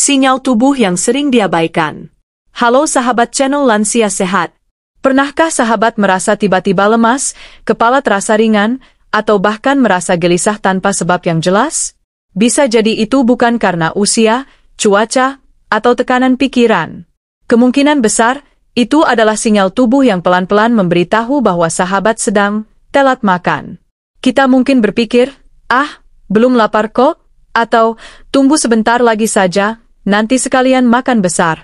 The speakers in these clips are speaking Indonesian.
Sinyal tubuh yang sering diabaikan. Halo sahabat channel Lansia Sehat. Pernahkah sahabat merasa tiba-tiba lemas, kepala terasa ringan, atau bahkan merasa gelisah tanpa sebab yang jelas? Bisa jadi itu bukan karena usia, cuaca, atau tekanan pikiran. Kemungkinan besar, itu adalah sinyal tubuh yang pelan-pelan memberitahu bahwa sahabat sedang telat makan. Kita mungkin berpikir, belum lapar kok, atau tunggu sebentar lagi saja, nanti sekalian makan besar.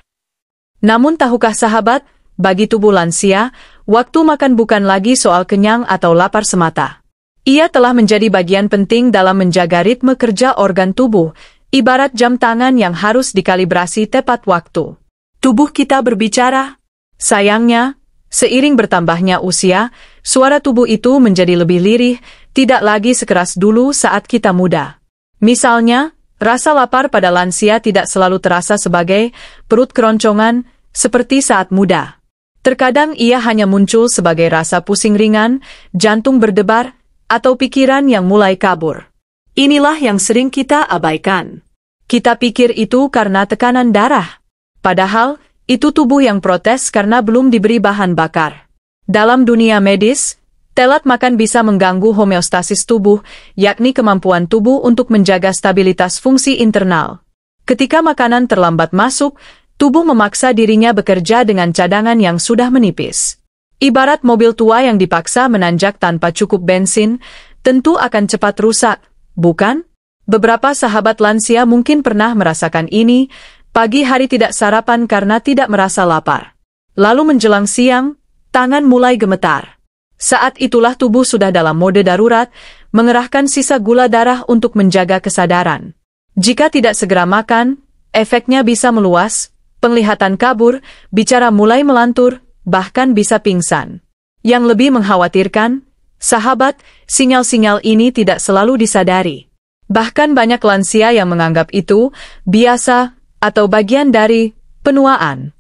Namun tahukah sahabat, bagi tubuh lansia, waktu makan bukan lagi soal kenyang atau lapar semata. Ia telah menjadi bagian penting dalam menjaga ritme kerja organ tubuh, ibarat jam tangan yang harus dikalibrasi tepat waktu. Tubuh kita berbicara. Sayangnya, seiring bertambahnya usia, suara tubuh itu menjadi lebih lirih, tidak lagi sekeras dulu saat kita muda. Misalnya, rasa lapar pada lansia tidak selalu terasa sebagai perut keroncongan seperti saat muda. Terkadang ia hanya muncul sebagai rasa pusing ringan, jantung berdebar, atau pikiran yang mulai kabur. Inilah yang sering kita abaikan. Kita pikir itu karena tekanan darah. Padahal, itu tubuh yang protes karena belum diberi bahan bakar. Dalam dunia medis, telat makan bisa mengganggu homeostasis tubuh, yakni kemampuan tubuh untuk menjaga stabilitas fungsi internal. Ketika makanan terlambat masuk, tubuh memaksa dirinya bekerja dengan cadangan yang sudah menipis. Ibarat mobil tua yang dipaksa menanjak tanpa cukup bensin, tentu akan cepat rusak, bukan? Beberapa sahabat lansia mungkin pernah merasakan ini, pagi hari tidak sarapan karena tidak merasa lapar. Lalu menjelang siang, tangan mulai gemetar. Saat itulah tubuh sudah dalam mode darurat, mengerahkan sisa gula darah untuk menjaga kesadaran. Jika tidak segera makan, efeknya bisa meluas, penglihatan kabur, bicara mulai melantur, bahkan bisa pingsan. Yang lebih mengkhawatirkan, sahabat, sinyal-sinyal ini tidak selalu disadari. Bahkan banyak lansia yang menganggap itu biasa atau bagian dari penuaan.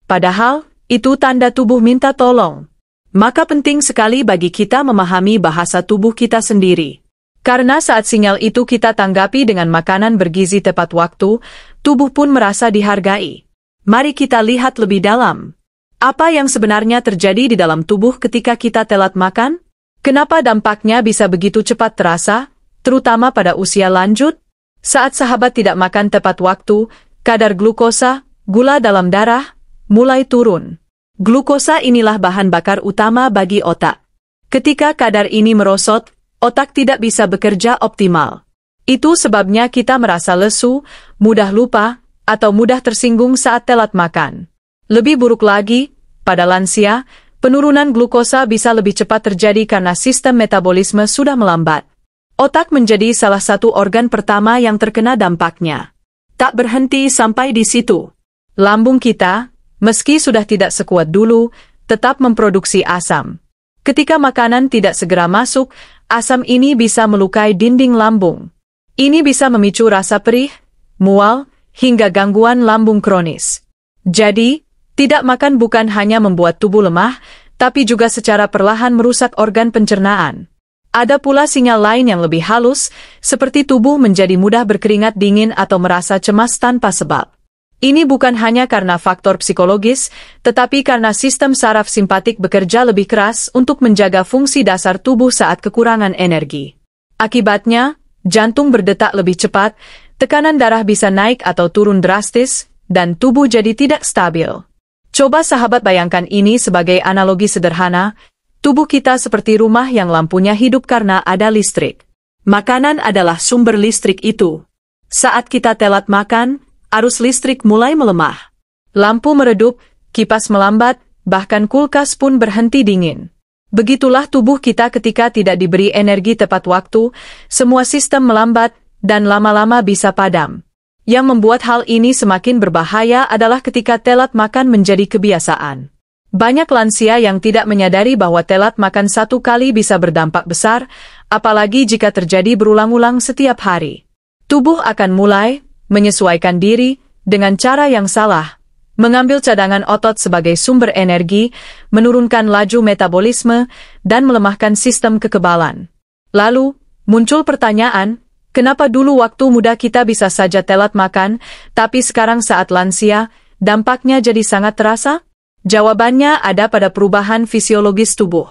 Padahal, itu tanda tubuh minta tolong. Maka penting sekali bagi kita memahami bahasa tubuh kita sendiri. Karena saat sinyal itu kita tanggapi dengan makanan bergizi tepat waktu, tubuh pun merasa dihargai. Mari kita lihat lebih dalam. Apa yang sebenarnya terjadi di dalam tubuh ketika kita telat makan? Kenapa dampaknya bisa begitu cepat terasa, terutama pada usia lanjut? Saat sahabat tidak makan tepat waktu, kadar glukosa, gula dalam darah, mulai turun. Glukosa inilah bahan bakar utama bagi otak. Ketika kadar ini merosot, otak tidak bisa bekerja optimal. Itu sebabnya kita merasa lesu, mudah lupa, atau mudah tersinggung saat telat makan. Lebih buruk lagi, pada lansia, penurunan glukosa bisa lebih cepat terjadi karena sistem metabolisme sudah melambat. Otak menjadi salah satu organ pertama yang terkena dampaknya. Tak berhenti sampai di situ. Lambung kita, meski sudah tidak sekuat dulu, tetap memproduksi asam. Ketika makanan tidak segera masuk, asam ini bisa melukai dinding lambung. Ini bisa memicu rasa perih, mual, hingga gangguan lambung kronis. Jadi, tidak makan bukan hanya membuat tubuh lemah, tapi juga secara perlahan merusak organ pencernaan. Ada pula sinyal lain yang lebih halus, seperti tubuh menjadi mudah berkeringat dingin atau merasa cemas tanpa sebab. Ini bukan hanya karena faktor psikologis, tetapi karena sistem saraf simpatik bekerja lebih keras untuk menjaga fungsi dasar tubuh saat kekurangan energi. Akibatnya, jantung berdetak lebih cepat, tekanan darah bisa naik atau turun drastis, dan tubuh jadi tidak stabil. Coba sahabat bayangkan ini sebagai analogi sederhana, tubuh kita seperti rumah yang lampunya hidup karena ada listrik. Makanan adalah sumber listrik itu. Saat kita telat makan, arus listrik mulai melemah. Lampu meredup, kipas melambat, bahkan kulkas pun berhenti dingin. Begitulah tubuh kita ketika tidak diberi energi tepat waktu, semua sistem melambat, dan lama-lama bisa padam. Yang membuat hal ini semakin berbahaya adalah ketika telat makan menjadi kebiasaan. Banyak lansia yang tidak menyadari bahwa telat makan satu kali bisa berdampak besar, apalagi jika terjadi berulang-ulang setiap hari. Tubuh akan mulai menyesuaikan diri dengan cara yang salah, mengambil cadangan otot sebagai sumber energi, menurunkan laju metabolisme, dan melemahkan sistem kekebalan. Lalu, muncul pertanyaan, Kenapa dulu waktu muda kita bisa saja telat makan, tapi sekarang saat lansia, dampaknya jadi sangat terasa? Jawabannya ada pada perubahan fisiologis tubuh.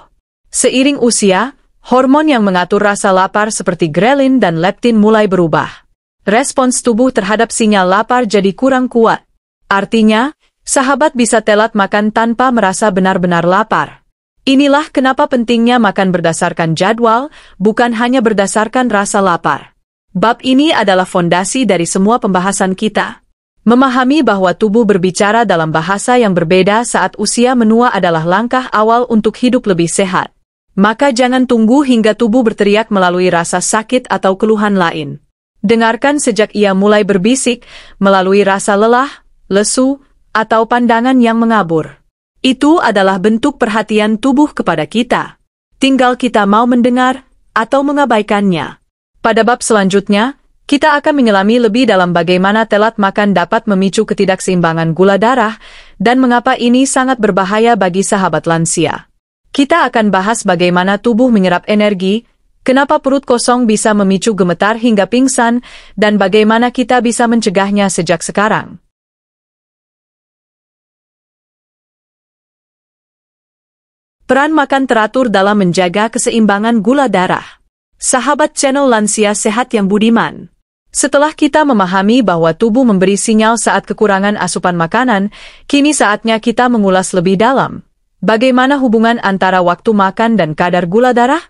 Seiring usia, hormon yang mengatur rasa lapar seperti grelin dan leptin mulai berubah. Respons tubuh terhadap sinyal lapar jadi kurang kuat. Artinya, sahabat bisa telat makan tanpa merasa benar-benar lapar. Inilah kenapa pentingnya makan berdasarkan jadwal, bukan hanya berdasarkan rasa lapar. Bab ini adalah fondasi dari semua pembahasan kita. Memahami bahwa tubuh berbicara dalam bahasa yang berbeda saat usia menua adalah langkah awal untuk hidup lebih sehat. Maka jangan tunggu hingga tubuh berteriak melalui rasa sakit atau keluhan lain. Dengarkan sejak ia mulai berbisik, melalui rasa lelah, lesu, atau pandangan yang mengabur. Itu adalah bentuk perhatian tubuh kepada kita. Tinggal kita mau mendengar atau mengabaikannya. Pada bab selanjutnya, kita akan menyelami lebih dalam bagaimana telat makan dapat memicu ketidakseimbangan gula darah dan mengapa ini sangat berbahaya bagi sahabat lansia. Kita akan bahas bagaimana tubuh menyerap energi, kenapa perut kosong bisa memicu gemetar hingga pingsan, dan bagaimana kita bisa mencegahnya sejak sekarang. Peran makan teratur dalam menjaga keseimbangan gula darah. Sahabat channel Lansia Sehat yang budiman. Setelah kita memahami bahwa tubuh memberi sinyal saat kekurangan asupan makanan, kini saatnya kita mengulas lebih dalam. Bagaimana hubungan antara waktu makan dan kadar gula darah?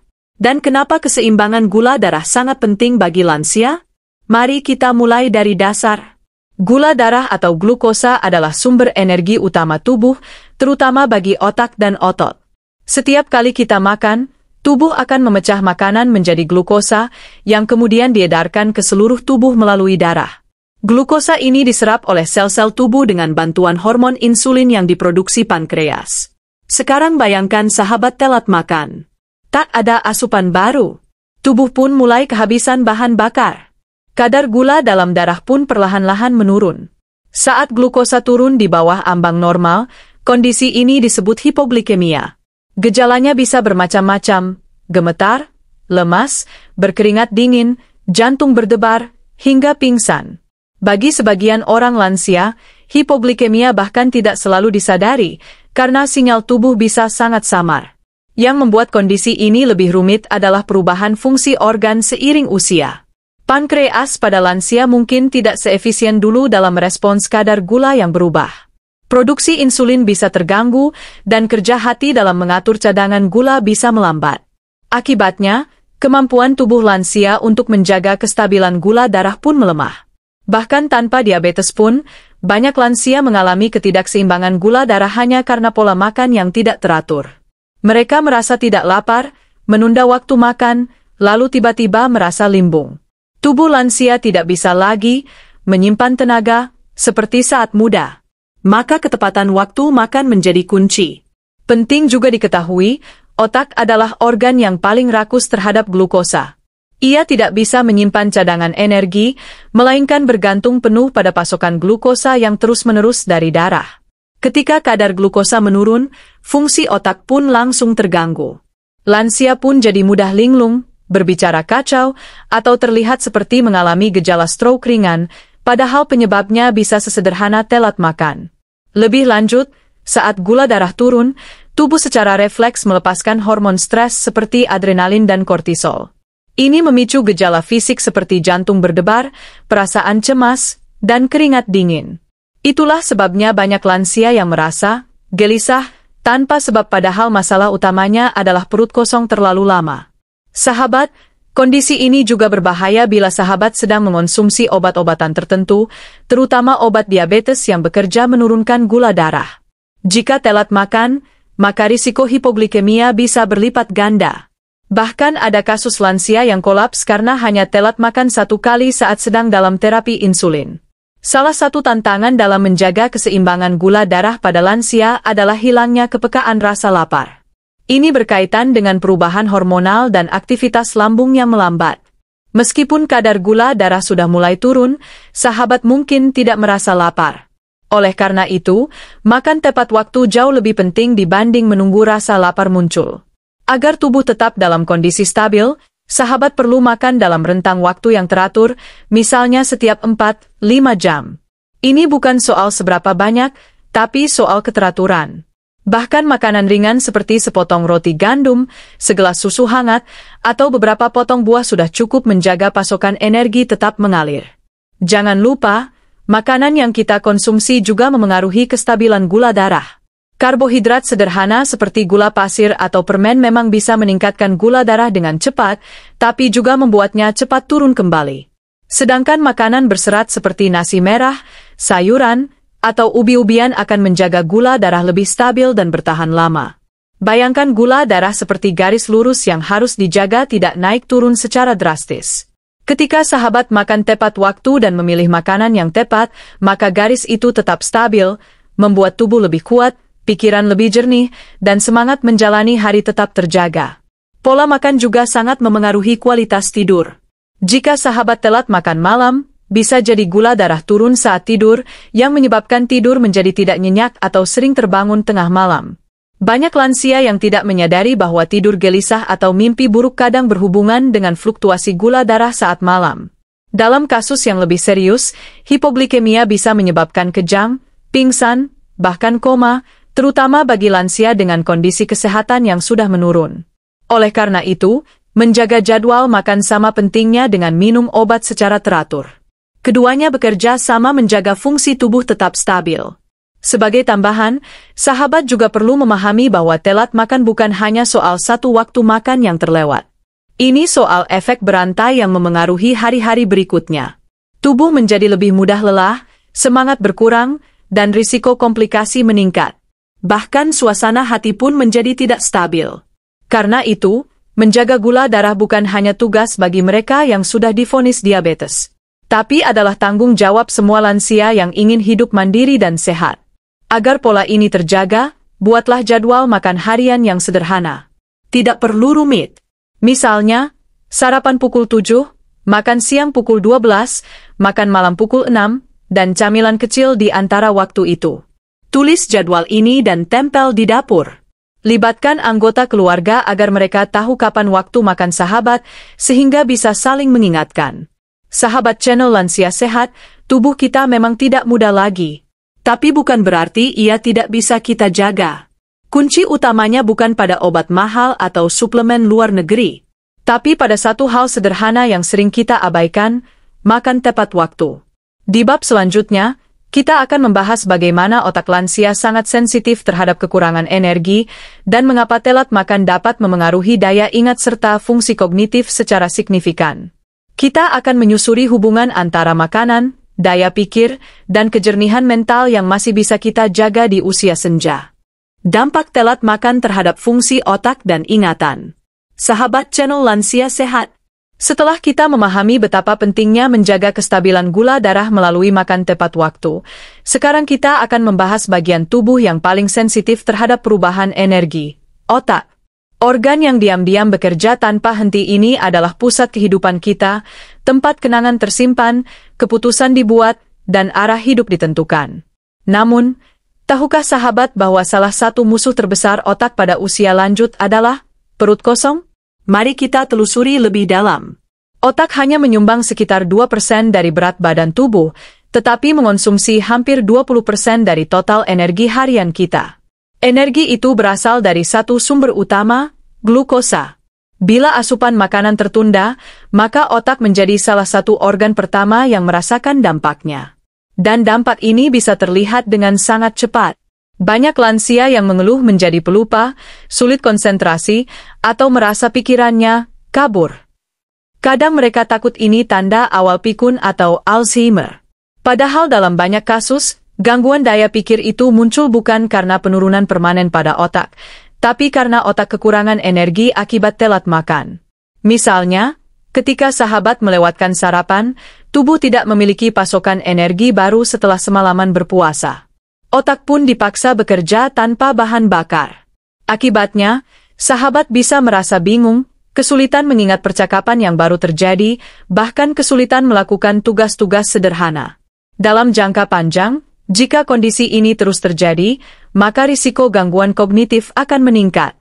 Dan kenapa keseimbangan gula darah sangat penting bagi lansia? Mari kita mulai dari dasar. Gula darah atau glukosa adalah sumber energi utama tubuh, terutama bagi otak dan otot. Setiap kali kita makan, tubuh akan memecah makanan menjadi glukosa, yang kemudian diedarkan ke seluruh tubuh melalui darah. Glukosa ini diserap oleh sel-sel tubuh dengan bantuan hormon insulin yang diproduksi pankreas. Sekarang bayangkan sahabat telat makan. Tak ada asupan baru. Tubuh pun mulai kehabisan bahan bakar. Kadar gula dalam darah pun perlahan-lahan menurun. Saat glukosa turun di bawah ambang normal, kondisi ini disebut hipoglikemia. Gejalanya bisa bermacam-macam, gemetar, lemas, berkeringat dingin, jantung berdebar, hingga pingsan. Bagi sebagian orang lansia, hipoglikemia bahkan tidak selalu disadari, karena sinyal tubuh bisa sangat samar. Yang membuat kondisi ini lebih rumit adalah perubahan fungsi organ seiring usia. Pankreas pada lansia mungkin tidak seefisien dulu dalam merespons kadar gula yang berubah. Produksi insulin bisa terganggu, dan kerja hati dalam mengatur cadangan gula bisa melambat. Akibatnya, kemampuan tubuh lansia untuk menjaga kestabilan gula darah pun melemah. Bahkan tanpa diabetes pun, banyak lansia mengalami ketidakseimbangan gula darah hanya karena pola makan yang tidak teratur. Mereka merasa tidak lapar, menunda waktu makan, lalu tiba-tiba merasa limbung. Tubuh lansia tidak bisa lagi menyimpan tenaga seperti saat muda. Maka ketepatan waktu makan menjadi kunci. Penting juga diketahui, otak adalah organ yang paling rakus terhadap glukosa. Ia tidak bisa menyimpan cadangan energi, melainkan bergantung penuh pada pasokan glukosa yang terus-menerus dari darah. Ketika kadar glukosa menurun, fungsi otak pun langsung terganggu. Lansia pun jadi mudah linglung, berbicara kacau, atau terlihat seperti mengalami gejala stroke ringan, padahal penyebabnya bisa sesederhana telat makan. Lebih lanjut, saat gula darah turun, tubuh secara refleks melepaskan hormon stres seperti adrenalin dan kortisol. Ini memicu gejala fisik seperti jantung berdebar, perasaan cemas, dan keringat dingin. Itulah sebabnya banyak lansia yang merasa gelisah tanpa sebab padahal masalah utamanya adalah perut kosong terlalu lama. Sahabat, kondisi ini juga berbahaya bila sahabat sedang mengonsumsi obat-obatan tertentu, terutama obat diabetes yang bekerja menurunkan gula darah. Jika telat makan, maka risiko hipoglikemia bisa berlipat ganda. Bahkan ada kasus lansia yang kolaps karena hanya telat makan satu kali saat sedang dalam terapi insulin. Salah satu tantangan dalam menjaga keseimbangan gula darah pada lansia adalah hilangnya kepekaan rasa lapar. Ini berkaitan dengan perubahan hormonal dan aktivitas lambung yang melambat. Meskipun kadar gula darah sudah mulai turun, sahabat mungkin tidak merasa lapar. Oleh karena itu, makan tepat waktu jauh lebih penting dibanding menunggu rasa lapar muncul. Agar tubuh tetap dalam kondisi stabil, Sahabat perlu makan dalam rentang waktu yang teratur, misalnya setiap 4-5 jam. Ini bukan soal seberapa banyak, tapi soal keteraturan. Bahkan makanan ringan seperti sepotong roti gandum, segelas susu hangat, atau beberapa potong buah sudah cukup menjaga pasokan energi tetap mengalir. Jangan lupa, makanan yang kita konsumsi juga memengaruhi kestabilan gula darah. Karbohidrat sederhana seperti gula pasir atau permen memang bisa meningkatkan gula darah dengan cepat, tapi juga membuatnya cepat turun kembali. Sedangkan makanan berserat seperti nasi merah, sayuran, atau ubi-ubian akan menjaga gula darah lebih stabil dan bertahan lama. Bayangkan gula darah seperti garis lurus yang harus dijaga tidak naik turun secara drastis. Ketika sahabat makan tepat waktu dan memilih makanan yang tepat, maka garis itu tetap stabil, membuat tubuh lebih kuat, pikiran lebih jernih, dan semangat menjalani hari tetap terjaga. Pola makan juga sangat memengaruhi kualitas tidur. Jika sahabat telat makan malam, bisa jadi gula darah turun saat tidur, yang menyebabkan tidur menjadi tidak nyenyak atau sering terbangun tengah malam. Banyak lansia yang tidak menyadari bahwa tidur gelisah atau mimpi buruk kadang berhubungan dengan fluktuasi gula darah saat malam. Dalam kasus yang lebih serius, hipoglikemia bisa menyebabkan kejang, pingsan, bahkan koma, terutama bagi lansia dengan kondisi kesehatan yang sudah menurun. Oleh karena itu, menjaga jadwal makan sama pentingnya dengan minum obat secara teratur. Keduanya bekerja sama menjaga fungsi tubuh tetap stabil. Sebagai tambahan, sahabat juga perlu memahami bahwa telat makan bukan hanya soal satu waktu makan yang terlewat. Ini soal efek berantai yang memengaruhi hari-hari berikutnya. Tubuh menjadi lebih mudah lelah, semangat berkurang, dan risiko komplikasi meningkat. Bahkan suasana hati pun menjadi tidak stabil. Karena itu, menjaga gula darah bukan hanya tugas bagi mereka yang sudah divonis diabetes, tapi adalah tanggung jawab semua lansia yang ingin hidup mandiri dan sehat. Agar pola ini terjaga, buatlah jadwal makan harian yang sederhana. Tidak perlu rumit. Misalnya, sarapan pukul 7, makan siang pukul 12, makan malam pukul 6, dan camilan kecil di antara waktu itu. Tulis jadwal ini dan tempel di dapur. Libatkan anggota keluarga agar mereka tahu kapan waktu makan sahabat, sehingga bisa saling mengingatkan. Sahabat channel Lansia Sehat, tubuh kita memang tidak muda lagi. Tapi bukan berarti ia tidak bisa kita jaga. Kunci utamanya bukan pada obat mahal atau suplemen luar negeri, tapi pada satu hal sederhana yang sering kita abaikan, makan tepat waktu. Di bab selanjutnya, kita akan membahas bagaimana otak lansia sangat sensitif terhadap kekurangan energi dan mengapa telat makan dapat memengaruhi daya ingat serta fungsi kognitif secara signifikan. Kita akan menyusuri hubungan antara makanan, daya pikir, dan kejernihan mental yang masih bisa kita jaga di usia senja. Dampak telat makan terhadap fungsi otak dan ingatan. Sahabat channel Lansia Sehat, setelah kita memahami betapa pentingnya menjaga kestabilan gula darah melalui makan tepat waktu, sekarang kita akan membahas bagian tubuh yang paling sensitif terhadap perubahan energi, otak. Organ yang diam-diam bekerja tanpa henti ini adalah pusat kehidupan kita, tempat kenangan tersimpan, keputusan dibuat, dan arah hidup ditentukan. Namun, tahukah sahabat bahwa salah satu musuh terbesar otak pada usia lanjut adalah perut kosong? Mari kita telusuri lebih dalam. Otak hanya menyumbang sekitar 2% dari berat badan tubuh, tetapi mengonsumsi hampir 20% dari total energi harian kita. Energi itu berasal dari satu sumber utama, glukosa. Bila asupan makanan tertunda, maka otak menjadi salah satu organ pertama yang merasakan dampaknya. Dan dampak ini bisa terlihat dengan sangat cepat. Banyak lansia yang mengeluh menjadi pelupa, sulit konsentrasi, atau merasa pikirannya kabur. Kadang mereka takut ini tanda awal pikun atau Alzheimer. Padahal dalam banyak kasus, gangguan daya pikir itu muncul bukan karena penurunan permanen pada otak, tapi karena otak kekurangan energi akibat telat makan. Misalnya, ketika sahabat melewatkan sarapan, tubuh tidak memiliki pasokan energi baru setelah semalaman berpuasa. Otak pun dipaksa bekerja tanpa bahan bakar. Akibatnya, sahabat bisa merasa bingung, kesulitan mengingat percakapan yang baru terjadi, bahkan kesulitan melakukan tugas-tugas sederhana. Dalam jangka panjang, jika kondisi ini terus terjadi, maka risiko gangguan kognitif akan meningkat.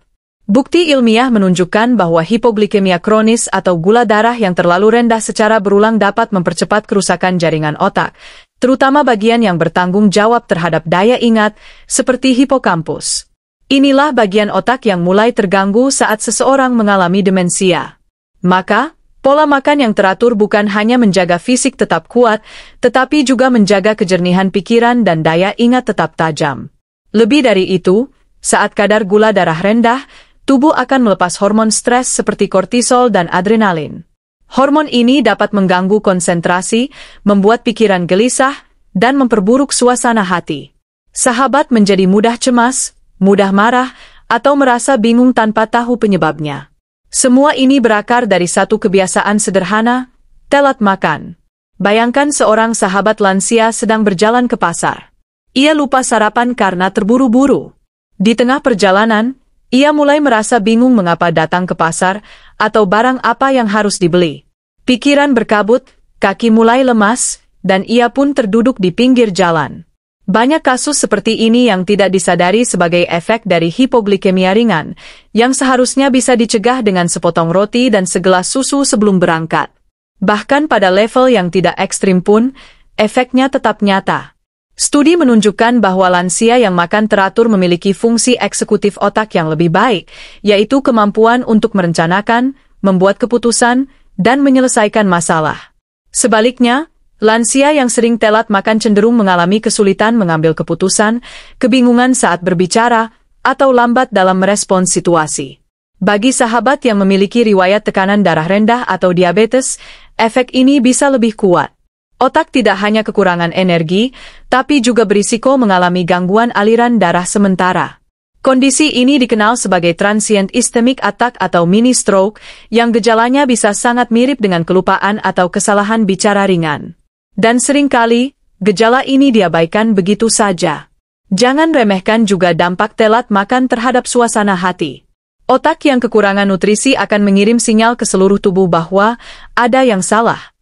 Bukti ilmiah menunjukkan bahwa hipoglikemia kronis atau gula darah yang terlalu rendah secara berulang dapat mempercepat kerusakan jaringan otak, terutama bagian yang bertanggung jawab terhadap daya ingat, seperti hipokampus. Inilah bagian otak yang mulai terganggu saat seseorang mengalami demensia. Maka, pola makan yang teratur bukan hanya menjaga fisik tetap kuat, tetapi juga menjaga kejernihan pikiran dan daya ingat tetap tajam. Lebih dari itu, saat kadar gula darah rendah, tubuh akan melepas hormon stres seperti kortisol dan adrenalin. Hormon ini dapat mengganggu konsentrasi, membuat pikiran gelisah, dan memperburuk suasana hati. Sahabat menjadi mudah cemas, mudah marah, atau merasa bingung tanpa tahu penyebabnya. Semua ini berakar dari satu kebiasaan sederhana, telat makan. Bayangkan seorang sahabat lansia sedang berjalan ke pasar. Ia lupa sarapan karena terburu-buru. Di tengah perjalanan, ia mulai merasa bingung mengapa datang ke pasar atau barang apa yang harus dibeli. Pikiran berkabut, kaki mulai lemas, dan ia pun terduduk di pinggir jalan. Banyak kasus seperti ini yang tidak disadari sebagai efek dari hipoglikemia ringan, yang seharusnya bisa dicegah dengan sepotong roti dan segelas susu sebelum berangkat. Bahkan pada level yang tidak ekstrim pun, efeknya tetap nyata. Studi menunjukkan bahwa lansia yang makan teratur memiliki fungsi eksekutif otak yang lebih baik, yaitu kemampuan untuk merencanakan, membuat keputusan, dan menyelesaikan masalah. Sebaliknya, lansia yang sering telat makan cenderung mengalami kesulitan mengambil keputusan, kebingungan saat berbicara, atau lambat dalam merespons situasi. Bagi sahabat yang memiliki riwayat tekanan darah rendah atau diabetes, efek ini bisa lebih kuat. Otak tidak hanya kekurangan energi, tapi juga berisiko mengalami gangguan aliran darah sementara. Kondisi ini dikenal sebagai transient ischemic attack atau mini stroke, yang gejalanya bisa sangat mirip dengan kelupaan atau kesalahan bicara ringan. Dan seringkali, gejala ini diabaikan begitu saja. Jangan remehkan juga dampak telat makan terhadap suasana hati. Otak yang kekurangan nutrisi akan mengirim sinyal ke seluruh tubuh bahwa ada yang salah.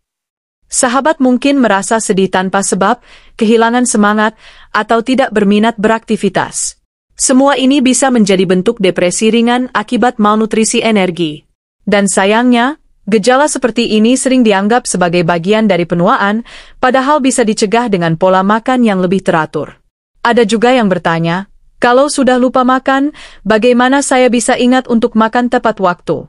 Sahabat mungkin merasa sedih tanpa sebab, kehilangan semangat, atau tidak berminat beraktivitas. Semua ini bisa menjadi bentuk depresi ringan akibat malnutrisi energi. Dan sayangnya, gejala seperti ini sering dianggap sebagai bagian dari penuaan, padahal bisa dicegah dengan pola makan yang lebih teratur. Ada juga yang bertanya, kalau sudah lupa makan, bagaimana saya bisa ingat untuk makan tepat waktu?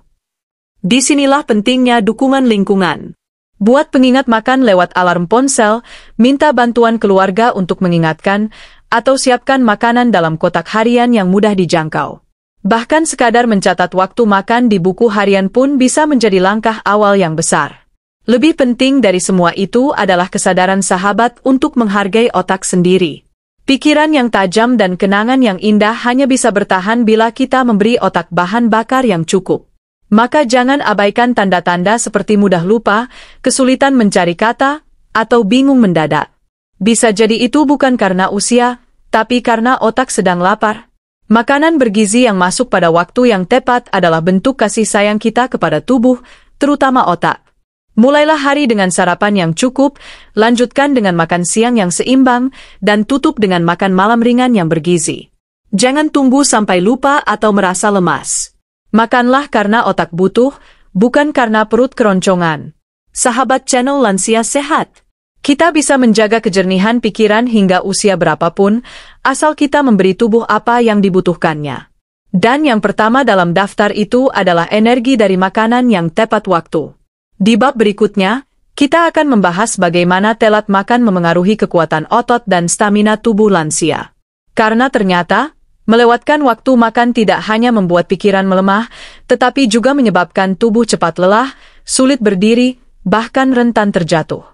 Disinilah pentingnya dukungan lingkungan. Buat pengingat makan lewat alarm ponsel, minta bantuan keluarga untuk mengingatkan, atau siapkan makanan dalam kotak harian yang mudah dijangkau. Bahkan sekadar mencatat waktu makan di buku harian pun bisa menjadi langkah awal yang besar. Lebih penting dari semua itu adalah kesadaran sahabat untuk menghargai otak sendiri. Pikiran yang tajam dan kenangan yang indah hanya bisa bertahan bila kita memberi otak bahan bakar yang cukup. Maka jangan abaikan tanda-tanda seperti mudah lupa, kesulitan mencari kata, atau bingung mendadak. Bisa jadi itu bukan karena usia, tapi karena otak sedang lapar. Makanan bergizi yang masuk pada waktu yang tepat adalah bentuk kasih sayang kita kepada tubuh, terutama otak. Mulailah hari dengan sarapan yang cukup, lanjutkan dengan makan siang yang seimbang, dan tutup dengan makan malam ringan yang bergizi. Jangan tunggu sampai lupa atau merasa lemas. Makanlah karena otak butuh, bukan karena perut keroncongan. Sahabat channel Lansia Sehat. Kita bisa menjaga kejernihan pikiran hingga usia berapapun, asal kita memberi tubuh apa yang dibutuhkannya. Dan yang pertama dalam daftar itu adalah energi dari makanan yang tepat waktu. Di bab berikutnya, kita akan membahas bagaimana telat makan memengaruhi kekuatan otot dan stamina tubuh lansia. Karena ternyata, melewatkan waktu makan tidak hanya membuat pikiran melemah, tetapi juga menyebabkan tubuh cepat lelah, sulit berdiri, bahkan rentan terjatuh.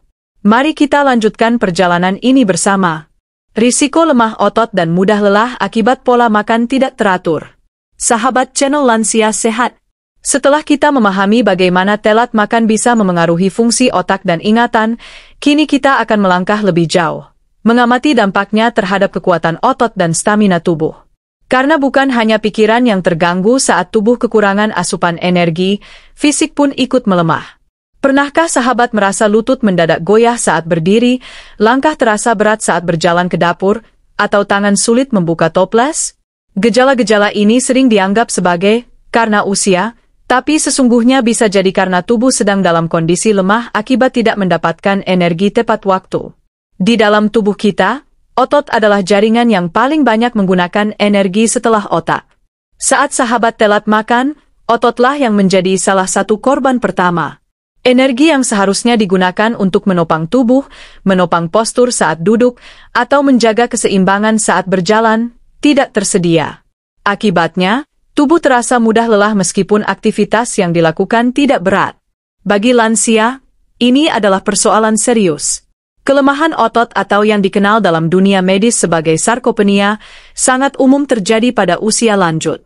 Mari kita lanjutkan perjalanan ini bersama. Risiko lemah otot dan mudah lelah akibat pola makan tidak teratur. Sahabat channel Lansia Sehat. Setelah kita memahami bagaimana telat makan bisa memengaruhi fungsi otak dan ingatan, kini kita akan melangkah lebih jauh, mengamati dampaknya terhadap kekuatan otot dan stamina tubuh. Karena bukan hanya pikiran yang terganggu saat tubuh kekurangan asupan energi, fisik pun ikut melemah. Pernahkah sahabat merasa lutut mendadak goyah saat berdiri, langkah terasa berat saat berjalan ke dapur, atau tangan sulit membuka toples? Gejala-gejala ini sering dianggap sebagai karena usia, tapi sesungguhnya bisa jadi karena tubuh sedang dalam kondisi lemah akibat tidak mendapatkan energi tepat waktu. Di dalam tubuh kita, otot adalah jaringan yang paling banyak menggunakan energi setelah otak. Saat sahabat telat makan, ototlah yang menjadi salah satu korban pertama. Energi yang seharusnya digunakan untuk menopang tubuh, menopang postur saat duduk, atau menjaga keseimbangan saat berjalan, tidak tersedia. Akibatnya, tubuh terasa mudah lelah meskipun aktivitas yang dilakukan tidak berat. Bagi lansia, ini adalah persoalan serius. Kelemahan otot atau yang dikenal dalam dunia medis sebagai sarkopenia sangat umum terjadi pada usia lanjut.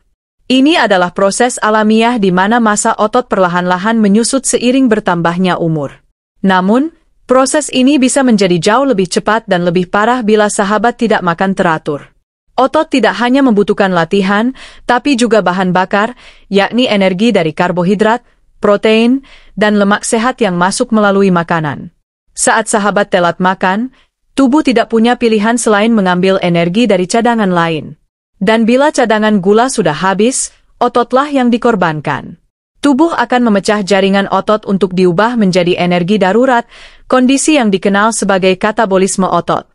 Ini adalah proses alamiah di mana massa otot perlahan-lahan menyusut seiring bertambahnya umur. Namun, proses ini bisa menjadi jauh lebih cepat dan lebih parah bila sahabat tidak makan teratur. Otot tidak hanya membutuhkan latihan, tapi juga bahan bakar, yakni energi dari karbohidrat, protein, dan lemak sehat yang masuk melalui makanan. Saat sahabat telat makan, tubuh tidak punya pilihan selain mengambil energi dari cadangan lain. Dan bila cadangan gula sudah habis, ototlah yang dikorbankan. Tubuh akan memecah jaringan otot untuk diubah menjadi energi darurat, kondisi yang dikenal sebagai katabolisme otot.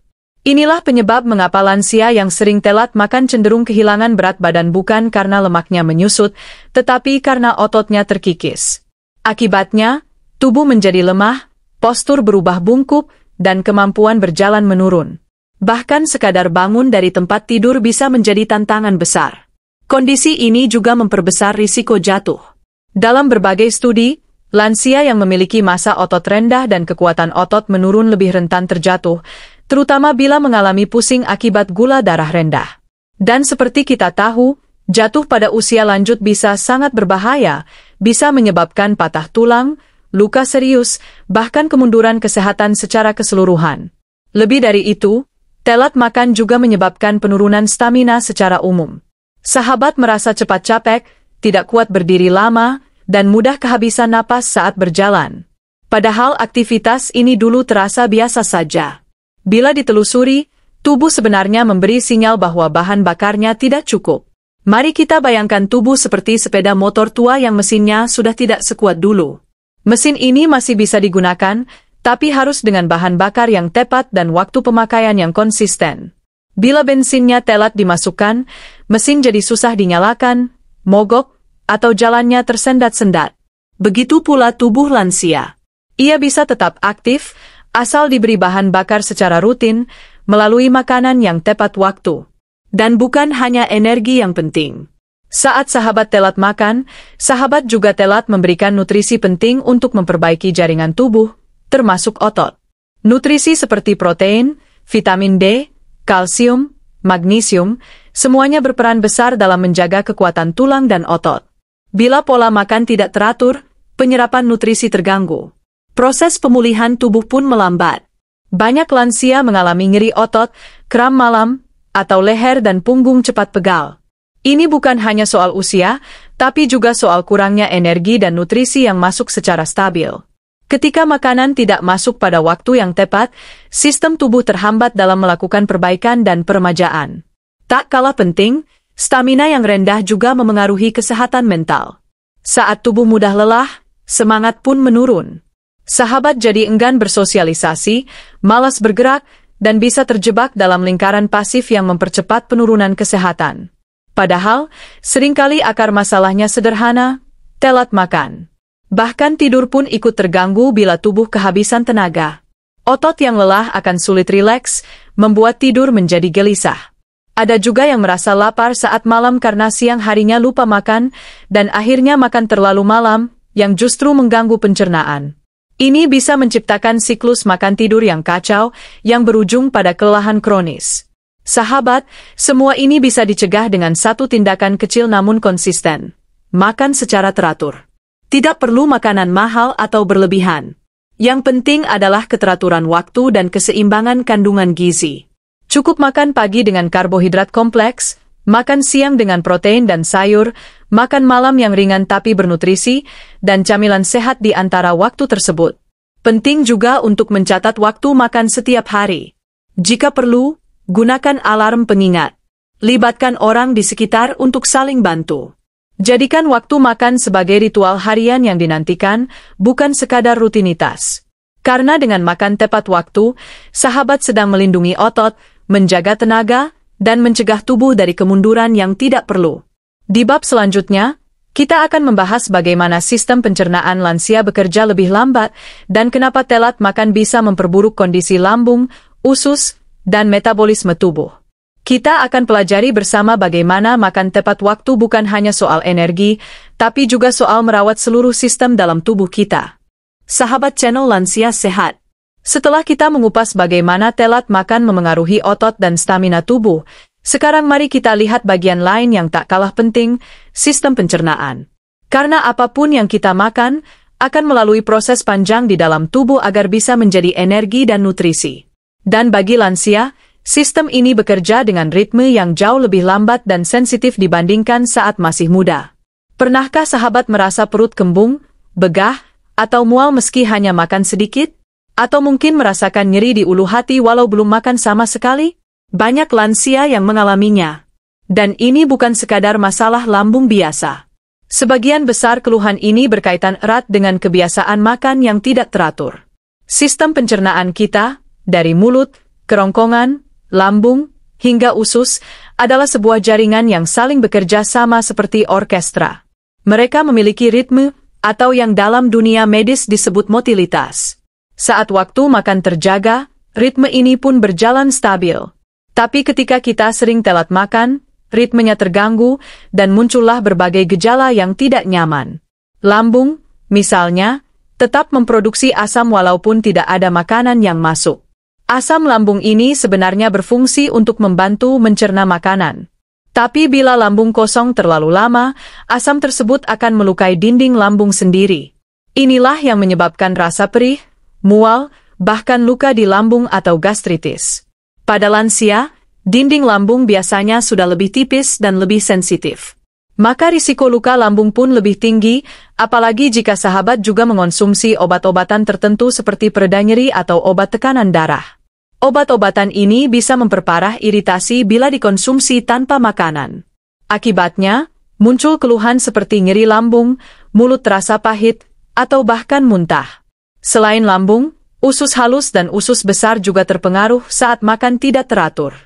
Inilah penyebab mengapa lansia yang sering telat makan cenderung kehilangan berat badan bukan karena lemaknya menyusut, tetapi karena ototnya terkikis. Akibatnya, tubuh menjadi lemah, postur berubah bungkuk, dan kemampuan berjalan menurun. Bahkan sekadar bangun dari tempat tidur bisa menjadi tantangan besar. Kondisi ini juga memperbesar risiko jatuh. Dalam berbagai studi, lansia yang memiliki massa otot rendah dan kekuatan otot menurun lebih rentan terjatuh, terutama bila mengalami pusing akibat gula darah rendah. Dan seperti kita tahu, jatuh pada usia lanjut bisa sangat berbahaya, bisa menyebabkan patah tulang, luka serius, bahkan kemunduran kesehatan secara keseluruhan. Lebih dari itu, telat makan juga menyebabkan penurunan stamina secara umum. Sahabat merasa cepat capek, tidak kuat berdiri lama, dan mudah kehabisan napas saat berjalan. Padahal aktivitas ini dulu terasa biasa saja. Bila ditelusuri, tubuh sebenarnya memberi sinyal bahwa bahan bakarnya tidak cukup. Mari kita bayangkan tubuh seperti sepeda motor tua yang mesinnya sudah tidak sekuat dulu. Mesin ini masih bisa digunakan, tapi harus dengan bahan bakar yang tepat dan waktu pemakaian yang konsisten. Bila bensinnya telat dimasukkan, mesin jadi susah dinyalakan, mogok, atau jalannya tersendat-sendat. Begitu pula tubuh lansia. Ia bisa tetap aktif, asal diberi bahan bakar secara rutin, melalui makanan yang tepat waktu. Dan bukan hanya energi yang penting. Saat sahabat telat makan, sahabat juga telat memberikan nutrisi penting untuk memperbaiki jaringan tubuh, termasuk otot. Nutrisi seperti protein, vitamin D, kalsium, magnesium, semuanya berperan besar dalam menjaga kekuatan tulang dan otot. Bila pola makan tidak teratur, penyerapan nutrisi terganggu. Proses pemulihan tubuh pun melambat. Banyak lansia mengalami nyeri otot, kram malam, atau leher dan punggung cepat pegal. Ini bukan hanya soal usia, tapi juga soal kurangnya energi dan nutrisi yang masuk secara stabil. Ketika makanan tidak masuk pada waktu yang tepat, sistem tubuh terhambat dalam melakukan perbaikan dan peremajaan. Tak kalah penting, stamina yang rendah juga memengaruhi kesehatan mental. Saat tubuh mudah lelah, semangat pun menurun. Sahabat jadi enggan bersosialisasi, malas bergerak, dan bisa terjebak dalam lingkaran pasif yang mempercepat penurunan kesehatan. Padahal, seringkali akar masalahnya sederhana, telat makan. Bahkan tidur pun ikut terganggu bila tubuh kehabisan tenaga. Otot yang lelah akan sulit rileks, membuat tidur menjadi gelisah. Ada juga yang merasa lapar saat malam karena siang harinya lupa makan, dan akhirnya makan terlalu malam, yang justru mengganggu pencernaan. Ini bisa menciptakan siklus makan tidur yang kacau, yang berujung pada kelelahan kronis. Sahabat, semua ini bisa dicegah dengan satu tindakan kecil namun konsisten. Makan secara teratur. Tidak perlu makanan mahal atau berlebihan. Yang penting adalah keteraturan waktu dan keseimbangan kandungan gizi. Cukup makan pagi dengan karbohidrat kompleks, makan siang dengan protein dan sayur, makan malam yang ringan tapi bernutrisi, dan camilan sehat di antara waktu tersebut. Penting juga untuk mencatat waktu makan setiap hari. Jika perlu, gunakan alarm pengingat. Libatkan orang di sekitar untuk saling bantu. Jadikan waktu makan sebagai ritual harian yang dinantikan, bukan sekadar rutinitas. Karena dengan makan tepat waktu, sahabat sedang melindungi otot, menjaga tenaga, dan mencegah tubuh dari kemunduran yang tidak perlu. Di bab selanjutnya, kita akan membahas bagaimana sistem pencernaan lansia bekerja lebih lambat dan kenapa telat makan bisa memperburuk kondisi lambung, usus, dan metabolisme tubuh. Kita akan pelajari bersama bagaimana makan tepat waktu bukan hanya soal energi, tapi juga soal merawat seluruh sistem dalam tubuh kita. Sahabat channel Lansia Sehat, setelah kita mengupas bagaimana telat makan memengaruhi otot dan stamina tubuh, sekarang mari kita lihat bagian lain yang tak kalah penting, sistem pencernaan. Karena apapun yang kita makan, akan melalui proses panjang di dalam tubuh agar bisa menjadi energi dan nutrisi. Dan bagi lansia, sistem ini bekerja dengan ritme yang jauh lebih lambat dan sensitif dibandingkan saat masih muda. Pernahkah sahabat merasa perut kembung, begah, atau mual meski hanya makan sedikit? Atau mungkin merasakan nyeri di ulu hati walau belum makan sama sekali? Banyak lansia yang mengalaminya. Dan ini bukan sekadar masalah lambung biasa. Sebagian besar keluhan ini berkaitan erat dengan kebiasaan makan yang tidak teratur. Sistem pencernaan kita, dari mulut, kerongkongan, lambung, hingga usus, adalah sebuah jaringan yang saling bekerja sama seperti orkestra. Mereka memiliki ritme, atau yang dalam dunia medis disebut motilitas. Saat waktu makan terjaga, ritme ini pun berjalan stabil. Tapi ketika kita sering telat makan, ritmenya terganggu, dan muncullah berbagai gejala yang tidak nyaman. Lambung, misalnya, tetap memproduksi asam walaupun tidak ada makanan yang masuk. Asam lambung ini sebenarnya berfungsi untuk membantu mencerna makanan. Tapi bila lambung kosong terlalu lama, asam tersebut akan melukai dinding lambung sendiri. Inilah yang menyebabkan rasa perih, mual, bahkan luka di lambung atau gastritis. Pada lansia, dinding lambung biasanya sudah lebih tipis dan lebih sensitif. Maka risiko luka lambung pun lebih tinggi, apalagi jika sahabat juga mengonsumsi obat-obatan tertentu seperti pereda nyeri atau obat tekanan darah. Obat-obatan ini bisa memperparah iritasi bila dikonsumsi tanpa makanan. Akibatnya, muncul keluhan seperti nyeri lambung, mulut terasa pahit, atau bahkan muntah. Selain lambung, usus halus dan usus besar juga terpengaruh saat makan tidak teratur.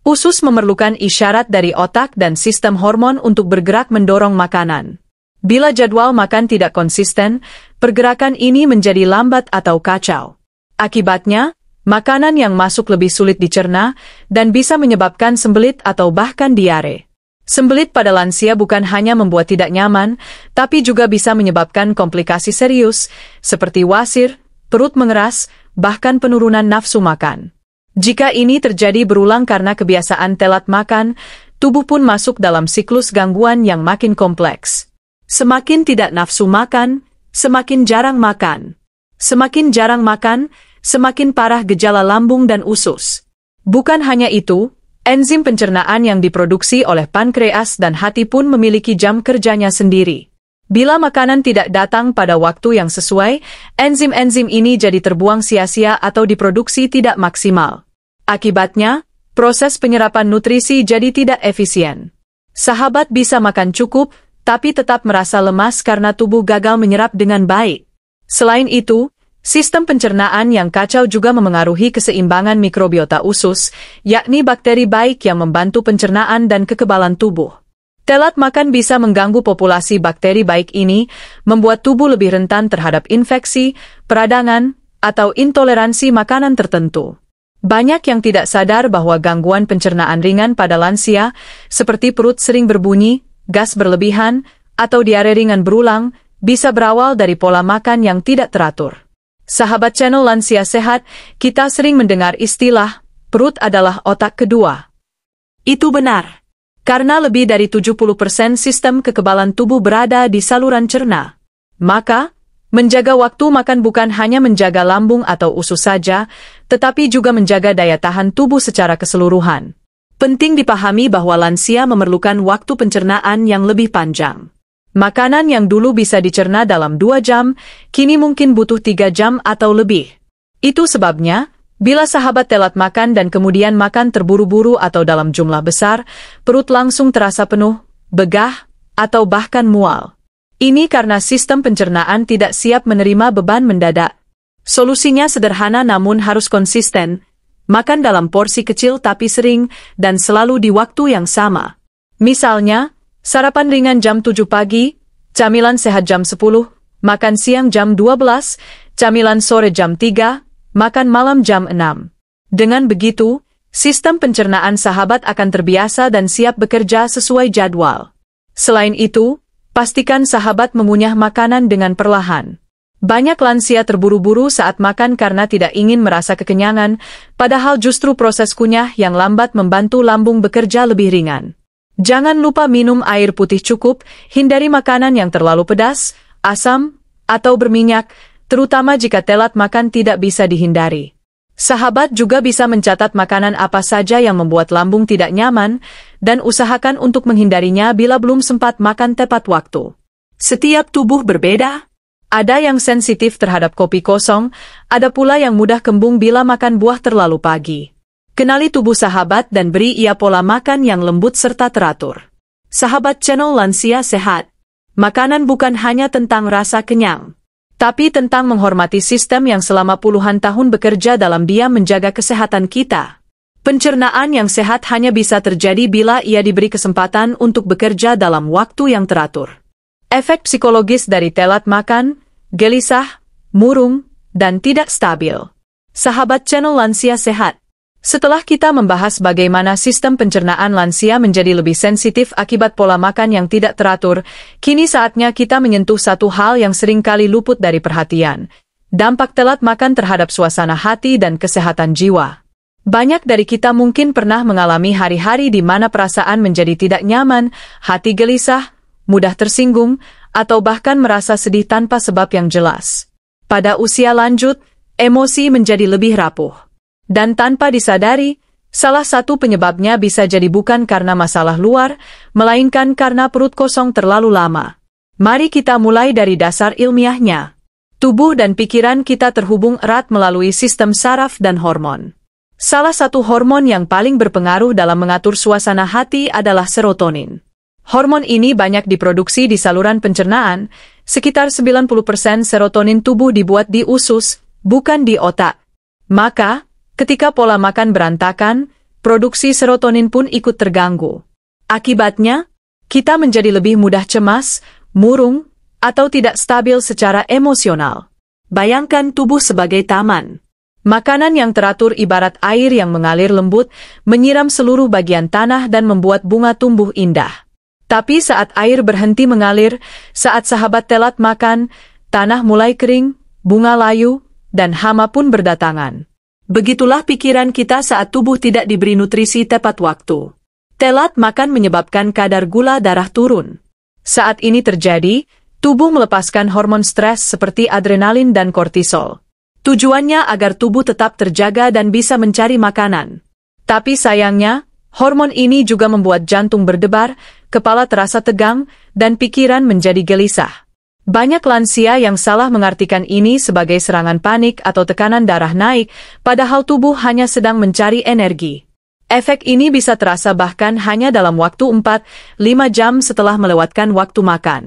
Usus memerlukan isyarat dari otak dan sistem hormon untuk bergerak mendorong makanan. Bila jadwal makan tidak konsisten, pergerakan ini menjadi lambat atau kacau. Akibatnya, makanan yang masuk lebih sulit dicerna dan bisa menyebabkan sembelit atau bahkan diare. Sembelit pada lansia bukan hanya membuat tidak nyaman, tapi juga bisa menyebabkan komplikasi serius, seperti wasir, perut mengeras, bahkan penurunan nafsu makan. Jika ini terjadi berulang karena kebiasaan telat makan, tubuh pun masuk dalam siklus gangguan yang makin kompleks. Semakin tidak nafsu makan, semakin jarang makan. Semakin jarang makan, semakin parah gejala lambung dan usus. Bukan hanya itu, enzim pencernaan yang diproduksi oleh pankreas dan hati pun memiliki jam kerjanya sendiri. Bila makanan tidak datang pada waktu yang sesuai, enzim-enzim ini jadi terbuang sia-sia atau diproduksi tidak maksimal. Akibatnya, proses penyerapan nutrisi jadi tidak efisien. Sahabat bisa makan cukup, tapi tetap merasa lemas karena tubuh gagal menyerap dengan baik. Selain itu, sistem pencernaan yang kacau juga memengaruhi keseimbangan mikrobiota usus, yakni bakteri baik yang membantu pencernaan dan kekebalan tubuh. Telat makan bisa mengganggu populasi bakteri baik ini, membuat tubuh lebih rentan terhadap infeksi, peradangan, atau intoleransi makanan tertentu. Banyak yang tidak sadar bahwa gangguan pencernaan ringan pada lansia, seperti perut sering berbunyi, gas berlebihan, atau diare ringan berulang, bisa berawal dari pola makan yang tidak teratur. Sahabat channel Lansia Sehat, kita sering mendengar istilah, perut adalah otak kedua. Itu benar. Karena lebih dari 70% sistem kekebalan tubuh berada di saluran cerna. Maka, menjaga waktu makan bukan hanya menjaga lambung atau usus saja, tetapi juga menjaga daya tahan tubuh secara keseluruhan. Penting dipahami bahwa lansia memerlukan waktu pencernaan yang lebih panjang. Makanan yang dulu bisa dicerna dalam 2 jam, kini mungkin butuh 3 jam atau lebih. Itu sebabnya, bila sahabat telat makan dan kemudian makan terburu-buru atau dalam jumlah besar, perut langsung terasa penuh, begah, atau bahkan mual. Ini karena sistem pencernaan tidak siap menerima beban mendadak. Solusinya sederhana namun harus konsisten. Makan dalam porsi kecil tapi sering, dan selalu di waktu yang sama. Misalnya, sarapan ringan jam 7 pagi, camilan sehat jam 10, makan siang jam 12, camilan sore jam 3, makan malam jam 6. Dengan begitu, sistem pencernaan sahabat akan terbiasa dan siap bekerja sesuai jadwal. Selain itu, pastikan sahabat mengunyah makanan dengan perlahan. Banyak lansia terburu-buru saat makan karena tidak ingin merasa kekenyangan, padahal justru proses kunyah yang lambat membantu lambung bekerja lebih ringan. Jangan lupa minum air putih cukup, hindari makanan yang terlalu pedas, asam, atau berminyak, terutama jika telat makan tidak bisa dihindari. Sahabat juga bisa mencatat makanan apa saja yang membuat lambung tidak nyaman, dan usahakan untuk menghindarinya bila belum sempat makan tepat waktu. Setiap tubuh berbeda. Ada yang sensitif terhadap kopi kosong, ada pula yang mudah kembung bila makan buah terlalu pagi. Kenali tubuh sahabat dan beri ia pola makan yang lembut serta teratur. Sahabat channel Lansia Sehat. Makanan bukan hanya tentang rasa kenyang, tapi tentang menghormati sistem yang selama puluhan tahun bekerja dalam diam menjaga kesehatan kita. Pencernaan yang sehat hanya bisa terjadi bila ia diberi kesempatan untuk bekerja dalam waktu yang teratur. Efek psikologis dari telat makan, gelisah, murung, dan tidak stabil. Sahabat channel Lansia Sehat. Setelah kita membahas bagaimana sistem pencernaan lansia menjadi lebih sensitif akibat pola makan yang tidak teratur, kini saatnya kita menyentuh satu hal yang seringkali luput dari perhatian. Dampak telat makan terhadap suasana hati dan kesehatan jiwa. Banyak dari kita mungkin pernah mengalami hari-hari di mana perasaan menjadi tidak nyaman, hati gelisah, mudah tersinggung, atau bahkan merasa sedih tanpa sebab yang jelas. Pada usia lanjut, emosi menjadi lebih rapuh. Dan tanpa disadari, salah satu penyebabnya bisa jadi bukan karena masalah luar, melainkan karena perut kosong terlalu lama. Mari kita mulai dari dasar ilmiahnya. Tubuh dan pikiran kita terhubung erat melalui sistem saraf dan hormon. Salah satu hormon yang paling berpengaruh dalam mengatur suasana hati adalah serotonin. Hormon ini banyak diproduksi di saluran pencernaan, sekitar 90% serotonin tubuh dibuat di usus, bukan di otak. Maka, ketika pola makan berantakan, produksi serotonin pun ikut terganggu. Akibatnya, kita menjadi lebih mudah cemas, murung, atau tidak stabil secara emosional. Bayangkan tubuh sebagai taman. Makanan yang teratur ibarat air yang mengalir lembut, menyiram seluruh bagian tanah dan membuat bunga tumbuh indah. Tapi saat air berhenti mengalir, saat sahabat telat makan, tanah mulai kering, bunga layu, dan hama pun berdatangan. Begitulah pikiran kita saat tubuh tidak diberi nutrisi tepat waktu. Telat makan menyebabkan kadar gula darah turun. Saat ini terjadi, tubuh melepaskan hormon stres seperti adrenalin dan kortisol. Tujuannya agar tubuh tetap terjaga dan bisa mencari makanan. Tapi sayangnya, hormon ini juga membuat jantung berdebar, kepala terasa tegang, dan pikiran menjadi gelisah. Banyak lansia yang salah mengartikan ini sebagai serangan panik atau tekanan darah naik, padahal tubuh hanya sedang mencari energi. Efek ini bisa terasa bahkan hanya dalam waktu 4-5 jam setelah melewatkan waktu makan.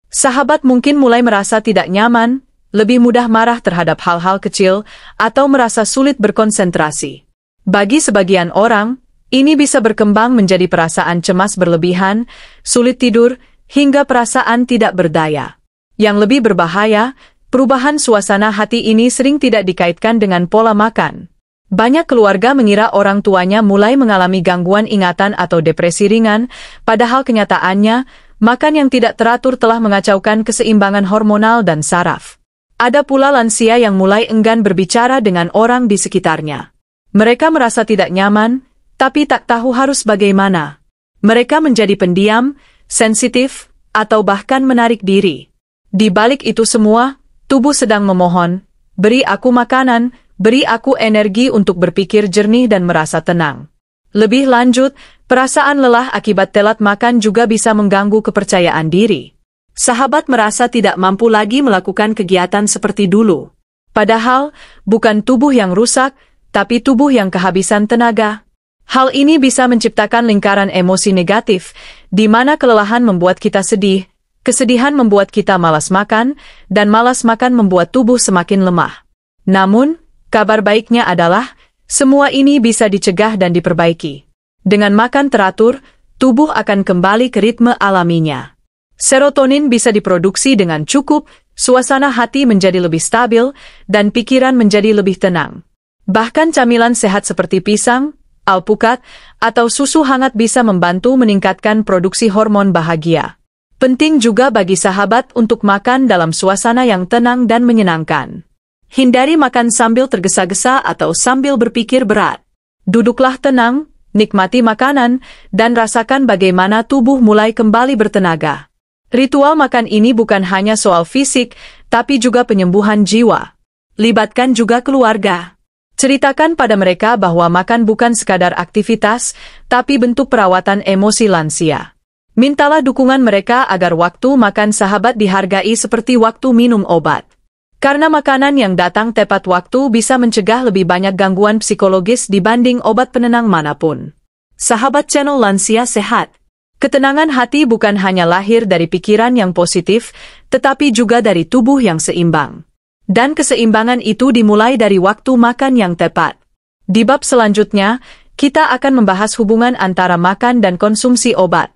Sahabat mungkin mulai merasa tidak nyaman, lebih mudah marah terhadap hal-hal kecil, atau merasa sulit berkonsentrasi. Bagi sebagian orang, ini bisa berkembang menjadi perasaan cemas berlebihan, sulit tidur, hingga perasaan tidak berdaya. Yang lebih berbahaya, perubahan suasana hati ini sering tidak dikaitkan dengan pola makan. Banyak keluarga mengira orang tuanya mulai mengalami gangguan ingatan atau depresi ringan, padahal kenyataannya, makan yang tidak teratur telah mengacaukan keseimbangan hormonal dan saraf. Ada pula lansia yang mulai enggan berbicara dengan orang di sekitarnya. Mereka merasa tidak nyaman, tapi tak tahu harus bagaimana. Mereka menjadi pendiam, sensitif, atau bahkan menarik diri. Di balik itu semua, tubuh sedang memohon, beri aku makanan, beri aku energi untuk berpikir jernih dan merasa tenang. Lebih lanjut, perasaan lelah akibat telat makan juga bisa mengganggu kepercayaan diri. Sahabat merasa tidak mampu lagi melakukan kegiatan seperti dulu. Padahal, bukan tubuh yang rusak, tapi tubuh yang kehabisan tenaga. Hal ini bisa menciptakan lingkaran emosi negatif, di mana kelelahan membuat kita sedih, kesedihan membuat kita malas makan, dan malas makan membuat tubuh semakin lemah. Namun, kabar baiknya adalah, semua ini bisa dicegah dan diperbaiki. Dengan makan teratur, tubuh akan kembali ke ritme alaminya. Serotonin bisa diproduksi dengan cukup, suasana hati menjadi lebih stabil, dan pikiran menjadi lebih tenang. Bahkan camilan sehat seperti pisang, alpukat, atau susu hangat bisa membantu meningkatkan produksi hormon bahagia. Penting juga bagi sahabat untuk makan dalam suasana yang tenang dan menyenangkan. Hindari makan sambil tergesa-gesa atau sambil berpikir berat. Duduklah tenang, nikmati makanan, dan rasakan bagaimana tubuh mulai kembali bertenaga. Ritual makan ini bukan hanya soal fisik, tapi juga penyembuhan jiwa. Libatkan juga keluarga. Ceritakan pada mereka bahwa makan bukan sekadar aktivitas, tapi bentuk perawatan emosi lansia. Mintalah dukungan mereka agar waktu makan sahabat dihargai seperti waktu minum obat. Karena makanan yang datang tepat waktu bisa mencegah lebih banyak gangguan psikologis dibanding obat penenang manapun. Sahabat channel Lansia Sehat. Ketenangan hati bukan hanya lahir dari pikiran yang positif, tetapi juga dari tubuh yang seimbang. Dan keseimbangan itu dimulai dari waktu makan yang tepat. Di bab selanjutnya, kita akan membahas hubungan antara makan dan konsumsi obat.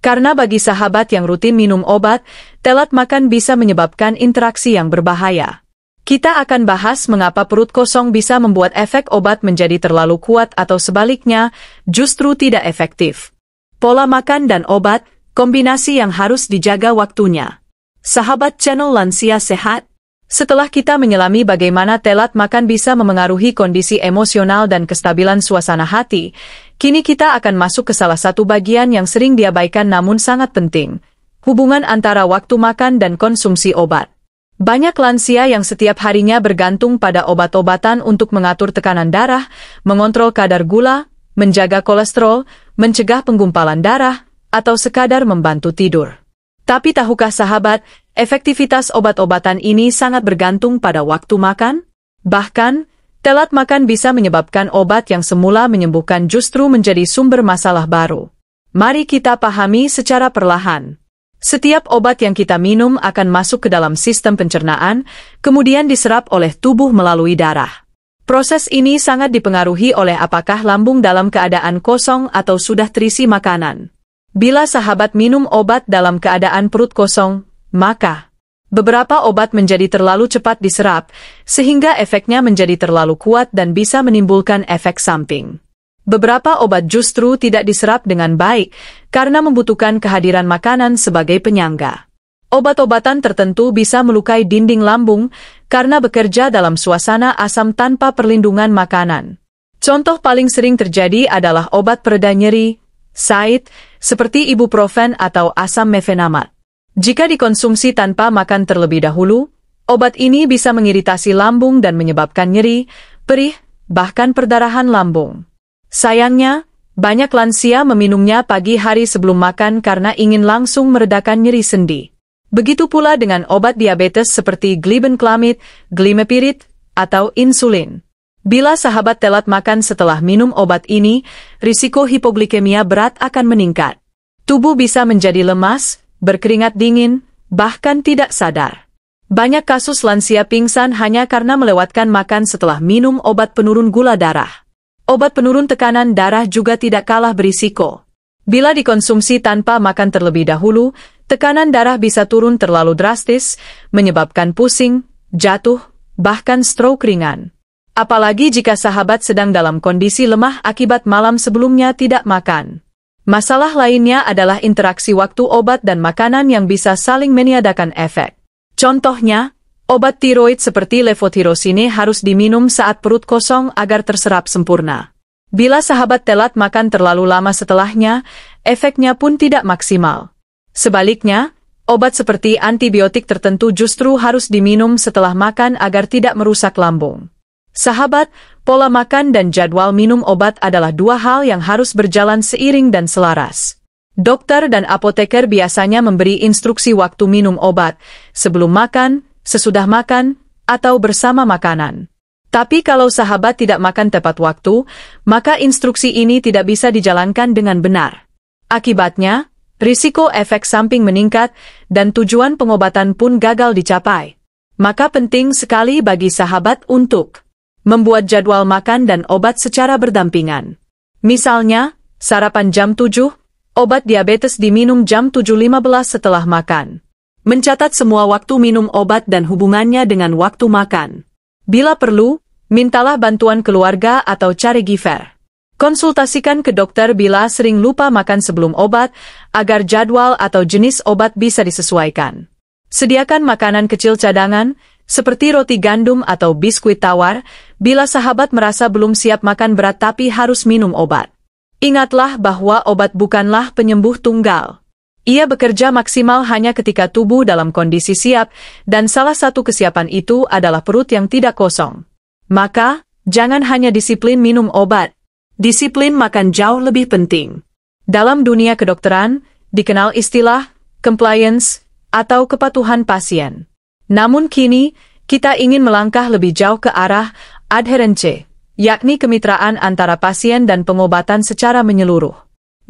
Karena bagi sahabat yang rutin minum obat, telat makan bisa menyebabkan interaksi yang berbahaya. Kita akan bahas mengapa perut kosong bisa membuat efek obat menjadi terlalu kuat atau sebaliknya, justru tidak efektif. Pola makan dan obat, kombinasi yang harus dijaga waktunya. Sahabat channel Lansia Sehat, setelah kita menyelami bagaimana telat makan bisa memengaruhi kondisi emosional dan kestabilan suasana hati, kini kita akan masuk ke salah satu bagian yang sering diabaikan namun sangat penting, hubungan antara waktu makan dan konsumsi obat. Banyak lansia yang setiap harinya bergantung pada obat-obatan untuk mengatur tekanan darah, mengontrol kadar gula, menjaga kolesterol, mencegah penggumpalan darah, atau sekadar membantu tidur. Tapi tahukah sahabat, efektivitas obat-obatan ini sangat bergantung pada waktu makan? Bahkan, telat makan bisa menyebabkan obat yang semula menyembuhkan justru menjadi sumber masalah baru. Mari kita pahami secara perlahan. Setiap obat yang kita minum akan masuk ke dalam sistem pencernaan, kemudian diserap oleh tubuh melalui darah. Proses ini sangat dipengaruhi oleh apakah lambung dalam keadaan kosong atau sudah terisi makanan. Bila sahabat minum obat dalam keadaan perut kosong, maka beberapa obat menjadi terlalu cepat diserap, sehingga efeknya menjadi terlalu kuat dan bisa menimbulkan efek samping. Beberapa obat justru tidak diserap dengan baik, karena membutuhkan kehadiran makanan sebagai penyangga. Obat-obatan tertentu bisa melukai dinding lambung karena bekerja dalam suasana asam tanpa perlindungan makanan. Contoh paling sering terjadi adalah obat pereda nyeri, SAID, seperti ibuprofen atau asam mefenamat. Jika dikonsumsi tanpa makan terlebih dahulu, obat ini bisa mengiritasi lambung dan menyebabkan nyeri, perih, bahkan perdarahan lambung. Sayangnya, banyak lansia meminumnya pagi hari sebelum makan karena ingin langsung meredakan nyeri sendi. Begitu pula dengan obat diabetes seperti glibenclamid, glimepirid, atau insulin. Bila sahabat telat makan setelah minum obat ini, risiko hipoglikemia berat akan meningkat. Tubuh bisa menjadi lemas, berkeringat dingin, bahkan tidak sadar. Banyak kasus lansia pingsan hanya karena melewatkan makan setelah minum obat penurun gula darah. Obat penurun tekanan darah juga tidak kalah berisiko. Bila dikonsumsi tanpa makan terlebih dahulu, tekanan darah bisa turun terlalu drastis, menyebabkan pusing, jatuh, bahkan stroke ringan. Apalagi jika sahabat sedang dalam kondisi lemah akibat malam sebelumnya tidak makan. Masalah lainnya adalah interaksi waktu obat dan makanan yang bisa saling meniadakan efek. Contohnya, obat tiroid seperti levothyroxine harus diminum saat perut kosong agar terserap sempurna. Bila sahabat telat makan terlalu lama setelahnya, efeknya pun tidak maksimal. Sebaliknya, obat seperti antibiotik tertentu justru harus diminum setelah makan agar tidak merusak lambung. Sahabat, pola makan dan jadwal minum obat adalah dua hal yang harus berjalan seiring dan selaras. Dokter dan apoteker biasanya memberi instruksi waktu minum obat, sebelum makan, sesudah makan, atau bersama makanan. Tapi kalau sahabat tidak makan tepat waktu, maka instruksi ini tidak bisa dijalankan dengan benar. Akibatnya, risiko efek samping meningkat, dan tujuan pengobatan pun gagal dicapai. Maka penting sekali bagi sahabat untuk membuat jadwal makan dan obat secara berdampingan. Misalnya, sarapan jam 7, obat diabetes diminum jam 7.15 setelah makan. Mencatat semua waktu minum obat dan hubungannya dengan waktu makan. Bila perlu, mintalah bantuan keluarga atau caregiver. Konsultasikan ke dokter bila sering lupa makan sebelum obat, agar jadwal atau jenis obat bisa disesuaikan. Sediakan makanan kecil cadangan, seperti roti gandum atau biskuit tawar, bila sahabat merasa belum siap makan berat tapi harus minum obat. Ingatlah bahwa obat bukanlah penyembuh tunggal. Ia bekerja maksimal hanya ketika tubuh dalam kondisi siap, dan salah satu kesiapan itu adalah perut yang tidak kosong. Maka, jangan hanya disiplin minum obat. Disiplin makan jauh lebih penting. Dalam dunia kedokteran, dikenal istilah compliance atau kepatuhan pasien. Namun kini, kita ingin melangkah lebih jauh ke arah adherence, yakni kemitraan antara pasien dan pengobatan secara menyeluruh.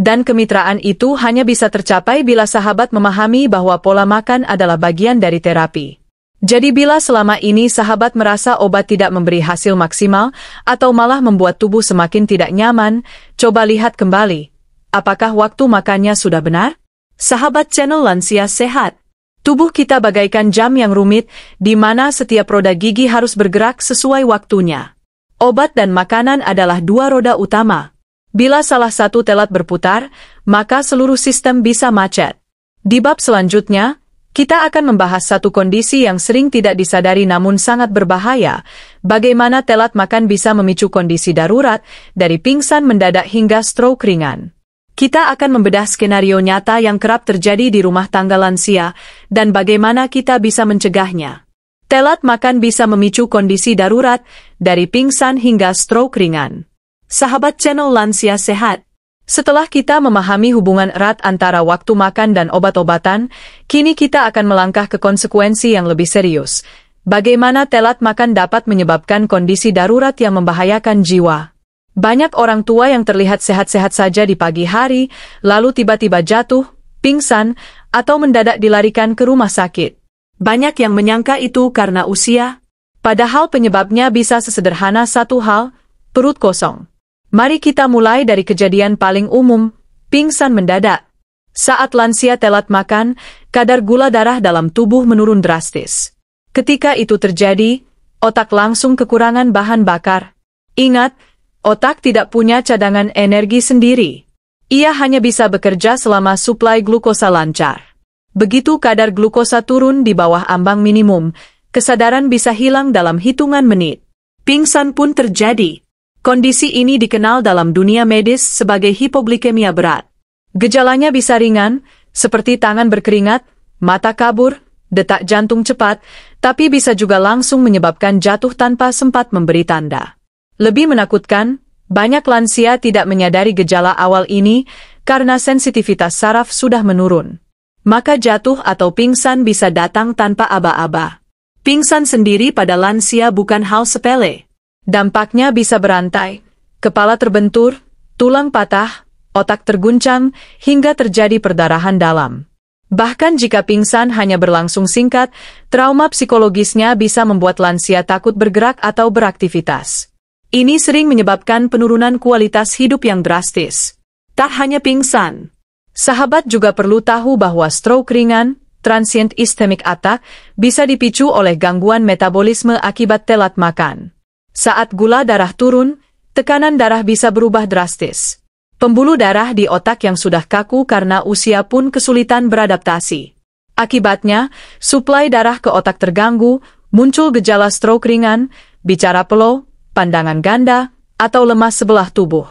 Dan kemitraan itu hanya bisa tercapai bila sahabat memahami bahwa pola makan adalah bagian dari terapi. Jadi bila selama ini sahabat merasa obat tidak memberi hasil maksimal atau malah membuat tubuh semakin tidak nyaman, coba lihat kembali. Apakah waktu makannya sudah benar? Sahabat channel Lansia Sehat. Tubuh kita bagaikan jam yang rumit, di mana setiap roda gigi harus bergerak sesuai waktunya. Obat dan makanan adalah dua roda utama. Bila salah satu telat berputar, maka seluruh sistem bisa macet. Di bab selanjutnya, kita akan membahas satu kondisi yang sering tidak disadari namun sangat berbahaya, bagaimana telat makan bisa memicu kondisi darurat, dari pingsan mendadak hingga stroke ringan. Kita akan membedah skenario nyata yang kerap terjadi di rumah tangga lansia, dan bagaimana kita bisa mencegahnya. Telat makan bisa memicu kondisi darurat, dari pingsan hingga stroke ringan. Sahabat channel Lansia Sehat. Setelah kita memahami hubungan erat antara waktu makan dan obat-obatan, kini kita akan melangkah ke konsekuensi yang lebih serius. Bagaimana telat makan dapat menyebabkan kondisi darurat yang membahayakan jiwa. Banyak orang tua yang terlihat sehat-sehat saja di pagi hari, lalu tiba-tiba jatuh, pingsan, atau mendadak dilarikan ke rumah sakit. Banyak yang menyangka itu karena usia, padahal penyebabnya bisa sesederhana satu hal, perut kosong. Mari kita mulai dari kejadian paling umum, pingsan mendadak. Saat lansia telat makan, kadar gula darah dalam tubuh menurun drastis. Ketika itu terjadi, otak langsung kekurangan bahan bakar. Ingat, otak tidak punya cadangan energi sendiri. Ia hanya bisa bekerja selama suplai glukosa lancar. Begitu kadar glukosa turun di bawah ambang minimum, kesadaran bisa hilang dalam hitungan menit. Pingsan pun terjadi. Kondisi ini dikenal dalam dunia medis sebagai hipoglikemia berat. Gejalanya bisa ringan, seperti tangan berkeringat, mata kabur, detak jantung cepat, tapi bisa juga langsung menyebabkan jatuh tanpa sempat memberi tanda. Lebih menakutkan, banyak lansia tidak menyadari gejala awal ini karena sensitivitas saraf sudah menurun. Maka jatuh atau pingsan bisa datang tanpa aba-aba. Pingsan sendiri pada lansia bukan hal sepele. Dampaknya bisa berantai, kepala terbentur, tulang patah, otak terguncang, hingga terjadi perdarahan dalam. Bahkan jika pingsan hanya berlangsung singkat, trauma psikologisnya bisa membuat lansia takut bergerak atau beraktivitas. Ini sering menyebabkan penurunan kualitas hidup yang drastis. Tak hanya pingsan. Sahabat juga perlu tahu bahwa stroke ringan, transient ischemic attack, bisa dipicu oleh gangguan metabolisme akibat telat makan. Saat gula darah turun, tekanan darah bisa berubah drastis. Pembuluh darah di otak yang sudah kaku karena usia pun kesulitan beradaptasi. Akibatnya, suplai darah ke otak terganggu, muncul gejala stroke ringan, bicara peluh, pandangan ganda, atau lemas sebelah tubuh.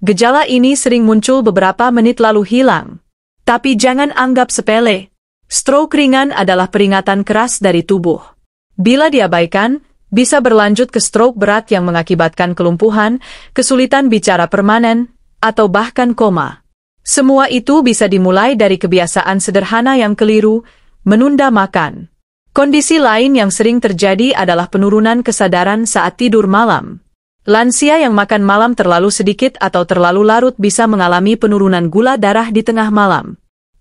Gejala ini sering muncul beberapa menit lalu hilang. Tapi jangan anggap sepele. Stroke ringan adalah peringatan keras dari tubuh. Bila diabaikan, bisa berlanjut ke stroke berat yang mengakibatkan kelumpuhan, kesulitan bicara permanen, atau bahkan koma. Semua itu bisa dimulai dari kebiasaan sederhana yang keliru, menunda makan. Kondisi lain yang sering terjadi adalah penurunan kesadaran saat tidur malam. Lansia yang makan malam terlalu sedikit atau terlalu larut bisa mengalami penurunan gula darah di tengah malam.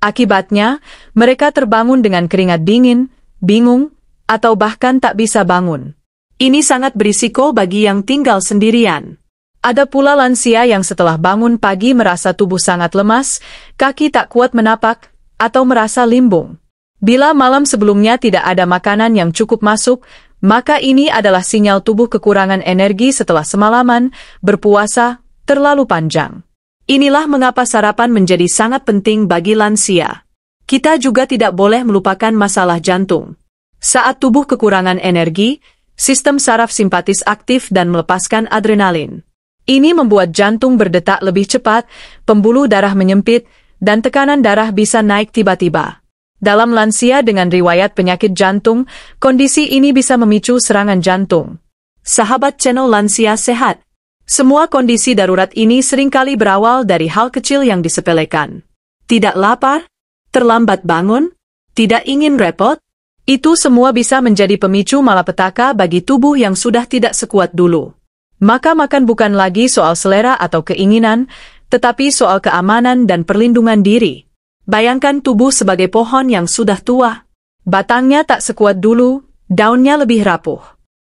Akibatnya, mereka terbangun dengan keringat dingin, bingung, atau bahkan tak bisa bangun. Ini sangat berisiko bagi yang tinggal sendirian. Ada pula lansia yang setelah bangun pagi merasa tubuh sangat lemas, kaki tak kuat menapak, atau merasa limbung. Bila malam sebelumnya tidak ada makanan yang cukup masuk, maka ini adalah sinyal tubuh kekurangan energi setelah semalaman berpuasa terlalu panjang. Inilah mengapa sarapan menjadi sangat penting bagi lansia. Kita juga tidak boleh melupakan masalah jantung. Saat tubuh kekurangan energi, sistem saraf simpatis aktif dan melepaskan adrenalin. Ini membuat jantung berdetak lebih cepat, pembuluh darah menyempit, dan tekanan darah bisa naik tiba-tiba. Dalam lansia dengan riwayat penyakit jantung, kondisi ini bisa memicu serangan jantung. Sahabat channel Lansia Sehat, semua kondisi darurat ini seringkali berawal dari hal kecil yang disepelekan. Tidak lapar, terlambat bangun, tidak ingin repot, itu semua bisa menjadi pemicu malapetaka bagi tubuh yang sudah tidak sekuat dulu. Maka makan bukan lagi soal selera atau keinginan, tetapi soal keamanan dan perlindungan diri. Bayangkan tubuh sebagai pohon yang sudah tua. Batangnya tak sekuat dulu, daunnya lebih rapuh.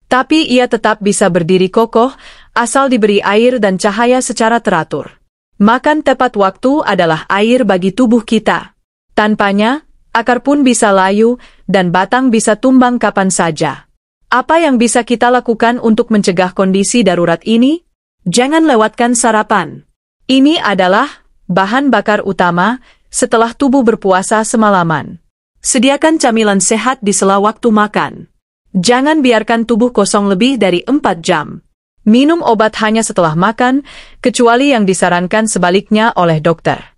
Tapi ia tetap bisa berdiri kokoh, asal diberi air dan cahaya secara teratur. Makan tepat waktu adalah air bagi tubuh kita. Tanpanya, akar pun bisa layu, dan batang bisa tumbang kapan saja. Apa yang bisa kita lakukan untuk mencegah kondisi darurat ini? Jangan lewatkan sarapan. Ini adalah bahan bakar utama setelah tubuh berpuasa semalaman. Sediakan camilan sehat di sela waktu makan. Jangan biarkan tubuh kosong lebih dari 4 jam. Minum obat hanya setelah makan, kecuali yang disarankan sebaliknya oleh dokter.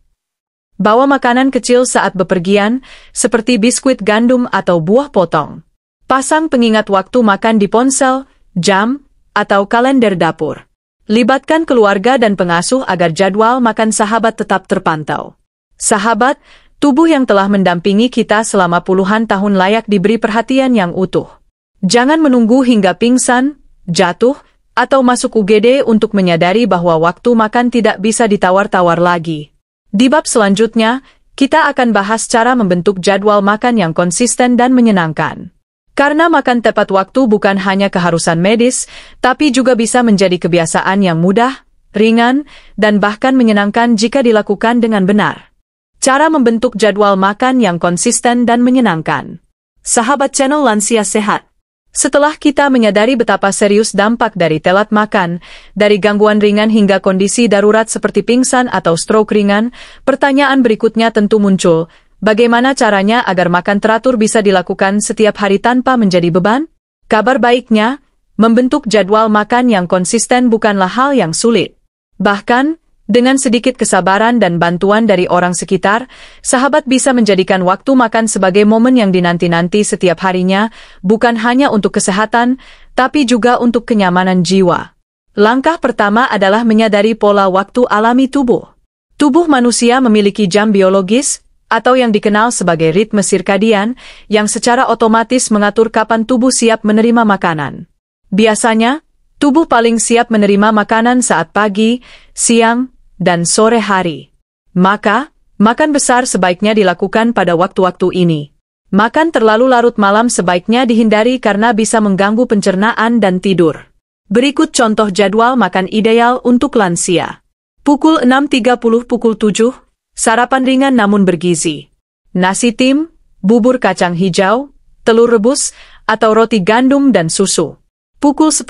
Bawa makanan kecil saat bepergian, seperti biskuit gandum atau buah potong. Pasang pengingat waktu makan di ponsel, jam, atau kalender dapur. Libatkan keluarga dan pengasuh agar jadwal makan sahabat tetap terpantau. Sahabat, tubuh yang telah mendampingi kita selama puluhan tahun layak diberi perhatian yang utuh. Jangan menunggu hingga pingsan, jatuh, atau masuk UGD untuk menyadari bahwa waktu makan tidak bisa ditawar-tawar lagi. Di bab selanjutnya, kita akan bahas cara membentuk jadwal makan yang konsisten dan menyenangkan. Karena makan tepat waktu bukan hanya keharusan medis, tapi juga bisa menjadi kebiasaan yang mudah, ringan, dan bahkan menyenangkan jika dilakukan dengan benar. Cara membentuk jadwal makan yang konsisten dan menyenangkan. Sahabat channel Lansia Sehat, setelah kita menyadari betapa serius dampak dari telat makan, dari gangguan ringan hingga kondisi darurat seperti pingsan atau stroke ringan, pertanyaan berikutnya tentu muncul, bagaimana caranya agar makan teratur bisa dilakukan setiap hari tanpa menjadi beban? Kabar baiknya, membentuk jadwal makan yang konsisten bukanlah hal yang sulit. Bahkan, dengan sedikit kesabaran dan bantuan dari orang sekitar, sahabat bisa menjadikan waktu makan sebagai momen yang dinanti-nanti setiap harinya, bukan hanya untuk kesehatan, tapi juga untuk kenyamanan jiwa. Langkah pertama adalah menyadari pola waktu alami tubuh. Tubuh manusia memiliki jam biologis, atau yang dikenal sebagai ritme sirkadian, yang secara otomatis mengatur kapan tubuh siap menerima makanan. Biasanya, tubuh paling siap menerima makanan saat pagi, siang, dan sore hari. Maka, makan besar sebaiknya dilakukan pada waktu-waktu ini. Makan terlalu larut malam sebaiknya dihindari karena bisa mengganggu pencernaan dan tidur. Berikut contoh jadwal makan ideal untuk lansia. Pukul 6.30 pukul 7, sarapan ringan namun bergizi. Nasi tim, bubur kacang hijau, telur rebus, atau roti gandum dan susu. Pukul 10,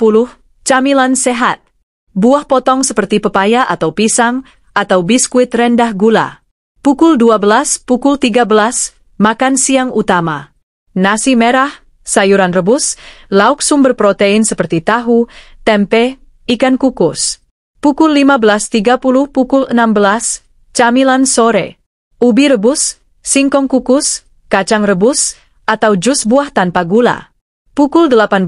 camilan sehat. Buah potong seperti pepaya atau pisang, atau biskuit rendah gula. Pukul 12, pukul 13, makan siang utama. Nasi merah, sayuran rebus, lauk sumber protein seperti tahu, tempe, ikan kukus. Pukul 15.30, pukul 16, camilan sore. Ubi rebus, singkong kukus, kacang rebus, atau jus buah tanpa gula. Pukul 18,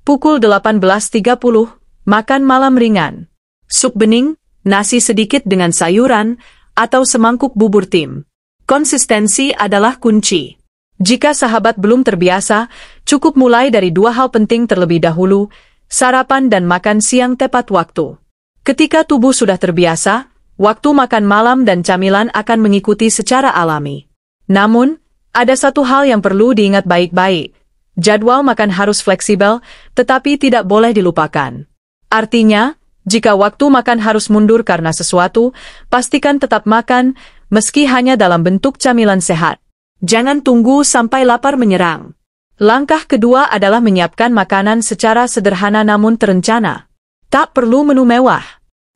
pukul 18.30, makan malam ringan. Sup bening, nasi sedikit dengan sayuran, atau semangkuk bubur tim. Konsistensi adalah kunci. Jika sahabat belum terbiasa, cukup mulai dari 2 hal penting terlebih dahulu, sarapan dan makan siang tepat waktu. Ketika tubuh sudah terbiasa, waktu makan malam dan camilan akan mengikuti secara alami. Namun, ada satu hal yang perlu diingat baik-baik. Jadwal makan harus fleksibel, tetapi tidak boleh dilupakan. Artinya, jika waktu makan harus mundur karena sesuatu, pastikan tetap makan, meski hanya dalam bentuk camilan sehat. Jangan tunggu sampai lapar menyerang. Langkah kedua adalah menyiapkan makanan secara sederhana namun terencana. Tak perlu menu mewah.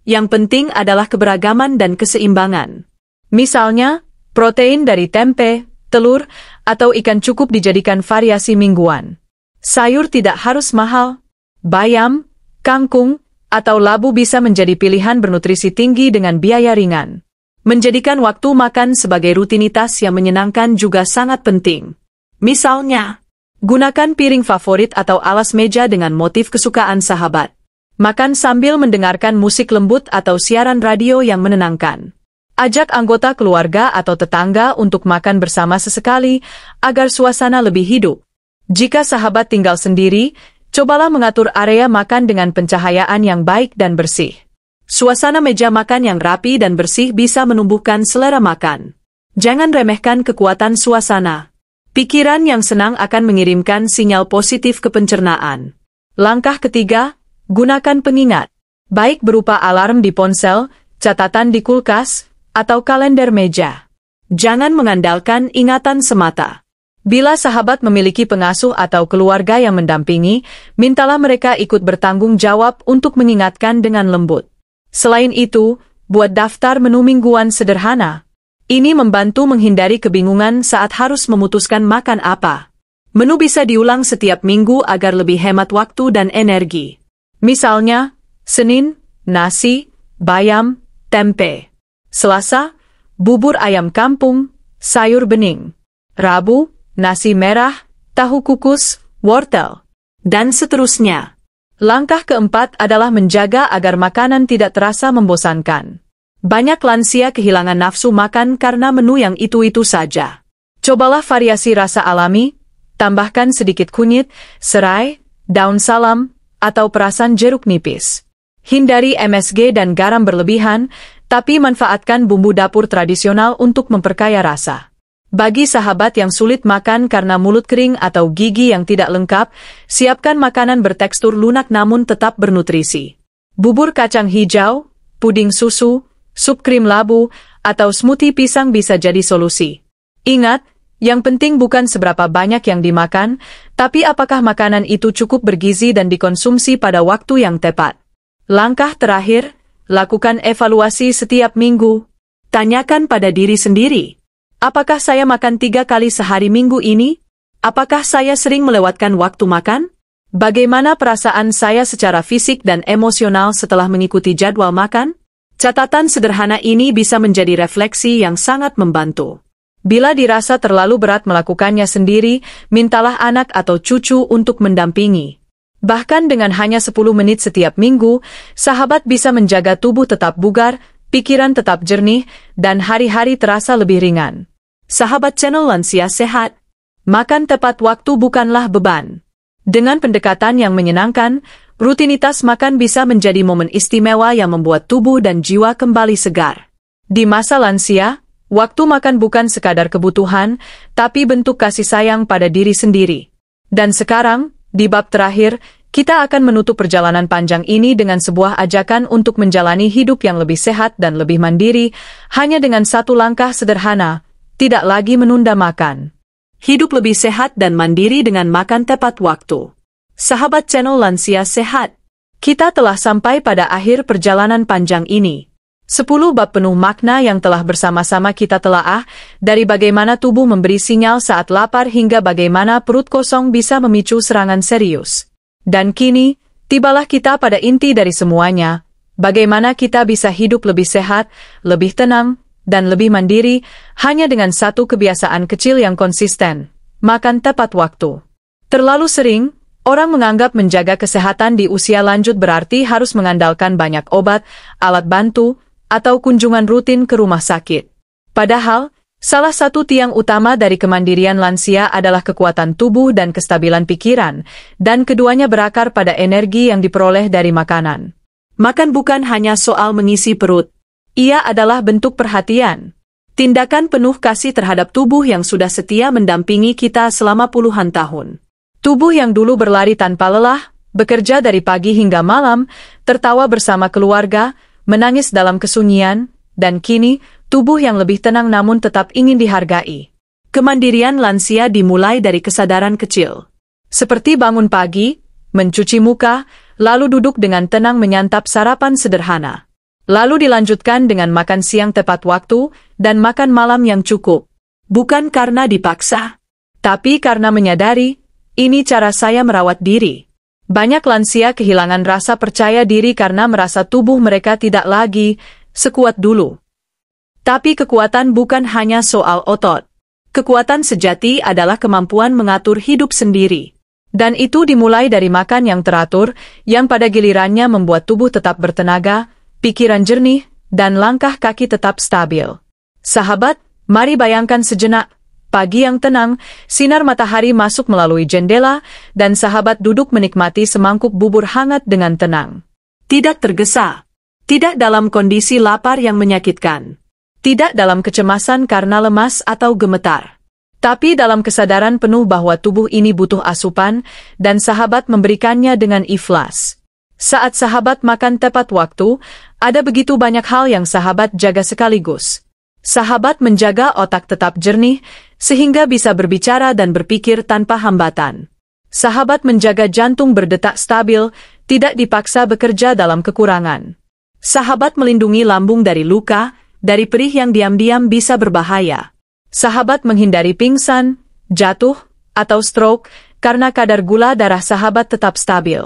Yang penting adalah keberagaman dan keseimbangan. Misalnya, protein dari tempe, telur, atau ikan cukup dijadikan variasi mingguan. Sayur tidak harus mahal. Bayam, kangkung, atau labu bisa menjadi pilihan bernutrisi tinggi dengan biaya ringan. Menjadikan waktu makan sebagai rutinitas yang menyenangkan juga sangat penting. Misalnya, gunakan piring favorit atau alas meja dengan motif kesukaan sahabat. Makan sambil mendengarkan musik lembut atau siaran radio yang menenangkan. Ajak anggota keluarga atau tetangga untuk makan bersama sesekali agar suasana lebih hidup. Jika sahabat tinggal sendiri, cobalah mengatur area makan dengan pencahayaan yang baik dan bersih. Suasana meja makan yang rapi dan bersih bisa menumbuhkan selera makan. Jangan remehkan kekuatan suasana. Pikiran yang senang akan mengirimkan sinyal positif ke pencernaan. Langkah ketiga, gunakan pengingat. Baik berupa alarm di ponsel, catatan di kulkas, atau kalender meja. Jangan mengandalkan ingatan semata. Bila sahabat memiliki pengasuh atau keluarga yang mendampingi, mintalah mereka ikut bertanggung jawab untuk mengingatkan dengan lembut. Selain itu, buat daftar menu mingguan sederhana. Ini membantu menghindari kebingungan saat harus memutuskan makan apa. Menu bisa diulang setiap minggu agar lebih hemat waktu dan energi. Misalnya, Senin, nasi, bayam, tempe. Selasa, bubur ayam kampung, sayur bening. Rabu, nasi merah, tahu kukus, wortel. Dan seterusnya. Langkah keempat adalah menjaga agar makanan tidak terasa membosankan. Banyak lansia kehilangan nafsu makan karena menu yang itu-itu saja. Cobalah variasi rasa alami, tambahkan sedikit kunyit, serai, daun salam, atau perasan jeruk nipis. Hindari MSG dan garam berlebihan, tapi manfaatkan bumbu dapur tradisional untuk memperkaya rasa. Bagi sahabat yang sulit makan karena mulut kering atau gigi yang tidak lengkap, siapkan makanan bertekstur lunak namun tetap bernutrisi. Bubur kacang hijau, puding susu, sup krim labu, atau smoothie pisang bisa jadi solusi. Ingat, yang penting bukan seberapa banyak yang dimakan, tapi apakah makanan itu cukup bergizi dan dikonsumsi pada waktu yang tepat. Langkah terakhir, lakukan evaluasi setiap minggu. Tanyakan pada diri sendiri. Apakah saya makan 3 kali sehari minggu ini? Apakah saya sering melewatkan waktu makan? Bagaimana perasaan saya secara fisik dan emosional setelah mengikuti jadwal makan? Catatan sederhana ini bisa menjadi refleksi yang sangat membantu. Bila dirasa terlalu berat melakukannya sendiri, mintalah anak atau cucu untuk mendampingi. Bahkan dengan hanya 10 menit setiap minggu, sahabat bisa menjaga tubuh tetap bugar, pikiran tetap jernih, dan hari-hari terasa lebih ringan. Sahabat channel Lansia Sehat, makan tepat waktu bukanlah beban. Dengan pendekatan yang menyenangkan, rutinitas makan bisa menjadi momen istimewa yang membuat tubuh dan jiwa kembali segar. Di masa lansia, waktu makan bukan sekadar kebutuhan, tapi bentuk kasih sayang pada diri sendiri. Dan sekarang, di bab terakhir, kita akan menutup perjalanan panjang ini dengan sebuah ajakan untuk menjalani hidup yang lebih sehat dan lebih mandiri, hanya dengan satu langkah sederhana, tidak lagi menunda makan. Hidup lebih sehat dan mandiri dengan makan tepat waktu. Sahabat channel Lansia Sehat, kita telah sampai pada akhir perjalanan panjang ini. 10 bab penuh makna yang telah bersama-sama kita telaah, dari bagaimana tubuh memberi sinyal saat lapar hingga bagaimana perut kosong bisa memicu serangan serius. Dan kini, tibalah kita pada inti dari semuanya, bagaimana kita bisa hidup lebih sehat, lebih tenang, dan lebih mandiri, hanya dengan satu kebiasaan kecil yang konsisten, makan tepat waktu. Terlalu sering, orang menganggap menjaga kesehatan di usia lanjut berarti harus mengandalkan banyak obat, alat bantu, atau kunjungan rutin ke rumah sakit. Padahal, salah satu tiang utama dari kemandirian lansia adalah kekuatan tubuh dan kestabilan pikiran, dan keduanya berakar pada energi yang diperoleh dari makanan. Makan bukan hanya soal mengisi perut. Ia adalah bentuk perhatian. Tindakan penuh kasih terhadap tubuh yang sudah setia mendampingi kita selama puluhan tahun. Tubuh yang dulu berlari tanpa lelah, bekerja dari pagi hingga malam, tertawa bersama keluarga, menangis dalam kesunyian, dan kini, tubuh yang lebih tenang namun tetap ingin dihargai. Kemandirian lansia dimulai dari kesadaran kecil. Seperti bangun pagi, mencuci muka, lalu duduk dengan tenang menyantap sarapan sederhana. Lalu dilanjutkan dengan makan siang tepat waktu, dan makan malam yang cukup. Bukan karena dipaksa, tapi karena menyadari, ini cara saya merawat diri. Banyak lansia kehilangan rasa percaya diri karena merasa tubuh mereka tidak lagi sekuat dulu. Tapi kekuatan bukan hanya soal otot. Kekuatan sejati adalah kemampuan mengatur hidup sendiri. Dan itu dimulai dari makan yang teratur, yang pada gilirannya membuat tubuh tetap bertenaga, pikiran jernih, dan langkah kaki tetap stabil. Sahabat, mari bayangkan sejenak, pagi yang tenang, sinar matahari masuk melalui jendela, dan sahabat duduk menikmati semangkuk bubur hangat dengan tenang. Tidak tergesa, tidak dalam kondisi lapar yang menyakitkan, tidak dalam kecemasan karena lemas atau gemetar, tapi dalam kesadaran penuh bahwa tubuh ini butuh asupan, dan sahabat memberikannya dengan ikhlas. Saat sahabat makan tepat waktu, ada begitu banyak hal yang sahabat jaga sekaligus. Sahabat menjaga otak tetap jernih, sehingga bisa berbicara dan berpikir tanpa hambatan. Sahabat menjaga jantung berdetak stabil, tidak dipaksa bekerja dalam kekurangan. Sahabat melindungi lambung dari luka, dari perih yang diam-diam bisa berbahaya. Sahabat menghindari pingsan, jatuh, atau stroke, karena kadar gula darah sahabat tetap stabil.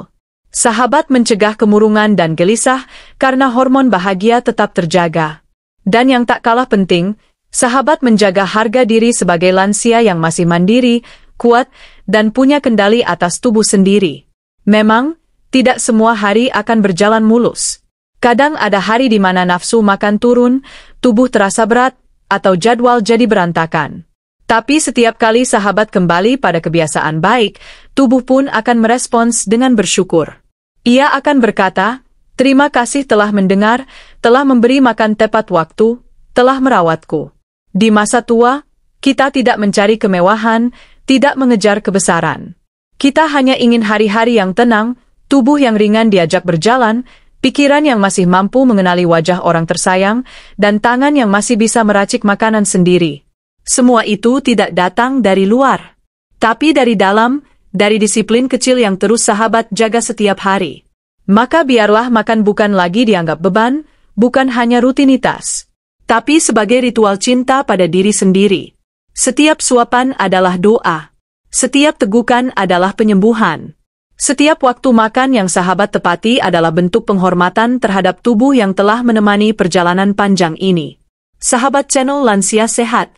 Sahabat mencegah kemurungan dan gelisah karena hormon bahagia tetap terjaga. Dan yang tak kalah penting, sahabat menjaga harga diri sebagai lansia yang masih mandiri, kuat, dan punya kendali atas tubuh sendiri. Memang, tidak semua hari akan berjalan mulus. Kadang ada hari di mana nafsu makan turun, tubuh terasa berat, atau jadwal jadi berantakan. Tapi setiap kali sahabat kembali pada kebiasaan baik, tubuh pun akan merespons dengan bersyukur. Ia akan berkata, "Terima kasih telah mendengar, telah memberi makan tepat waktu, telah merawatku." Di masa tua, kita tidak mencari kemewahan, tidak mengejar kebesaran. Kita hanya ingin hari-hari yang tenang, tubuh yang ringan diajak berjalan, pikiran yang masih mampu mengenali wajah orang tersayang, dan tangan yang masih bisa meracik makanan sendiri. Semua itu tidak datang dari luar, tapi dari dalam, dari disiplin kecil yang terus sahabat jaga setiap hari. Maka biarlah makan bukan lagi dianggap beban, bukan hanya rutinitas, tapi sebagai ritual cinta pada diri sendiri. Setiap suapan adalah doa. Setiap tegukan adalah penyembuhan. Setiap waktu makan yang sahabat tepati adalah bentuk penghormatan terhadap tubuh yang telah menemani perjalanan panjang ini. Sahabat channel Lansia Sehat.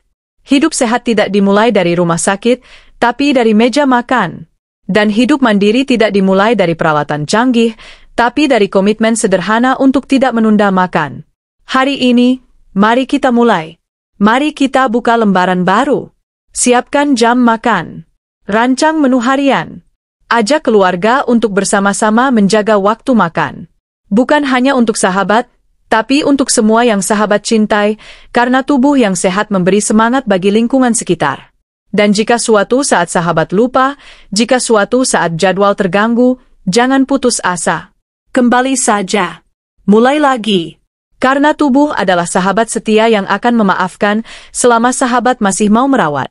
Hidup sehat tidak dimulai dari rumah sakit, tapi dari meja makan. Dan hidup mandiri tidak dimulai dari peralatan canggih, tapi dari komitmen sederhana untuk tidak menunda makan. Hari ini, mari kita mulai. Mari kita buka lembaran baru. Siapkan jam makan. Rancang menu harian. Ajak keluarga untuk bersama-sama menjaga waktu makan. Bukan hanya untuk sahabat, tapi untuk semua yang sahabat cintai, karena tubuh yang sehat memberi semangat bagi lingkungan sekitar. Dan jika suatu saat sahabat lupa, jika suatu saat jadwal terganggu, jangan putus asa. Kembali saja. Mulai lagi. Karena tubuh adalah sahabat setia yang akan memaafkan selama sahabat masih mau merawat.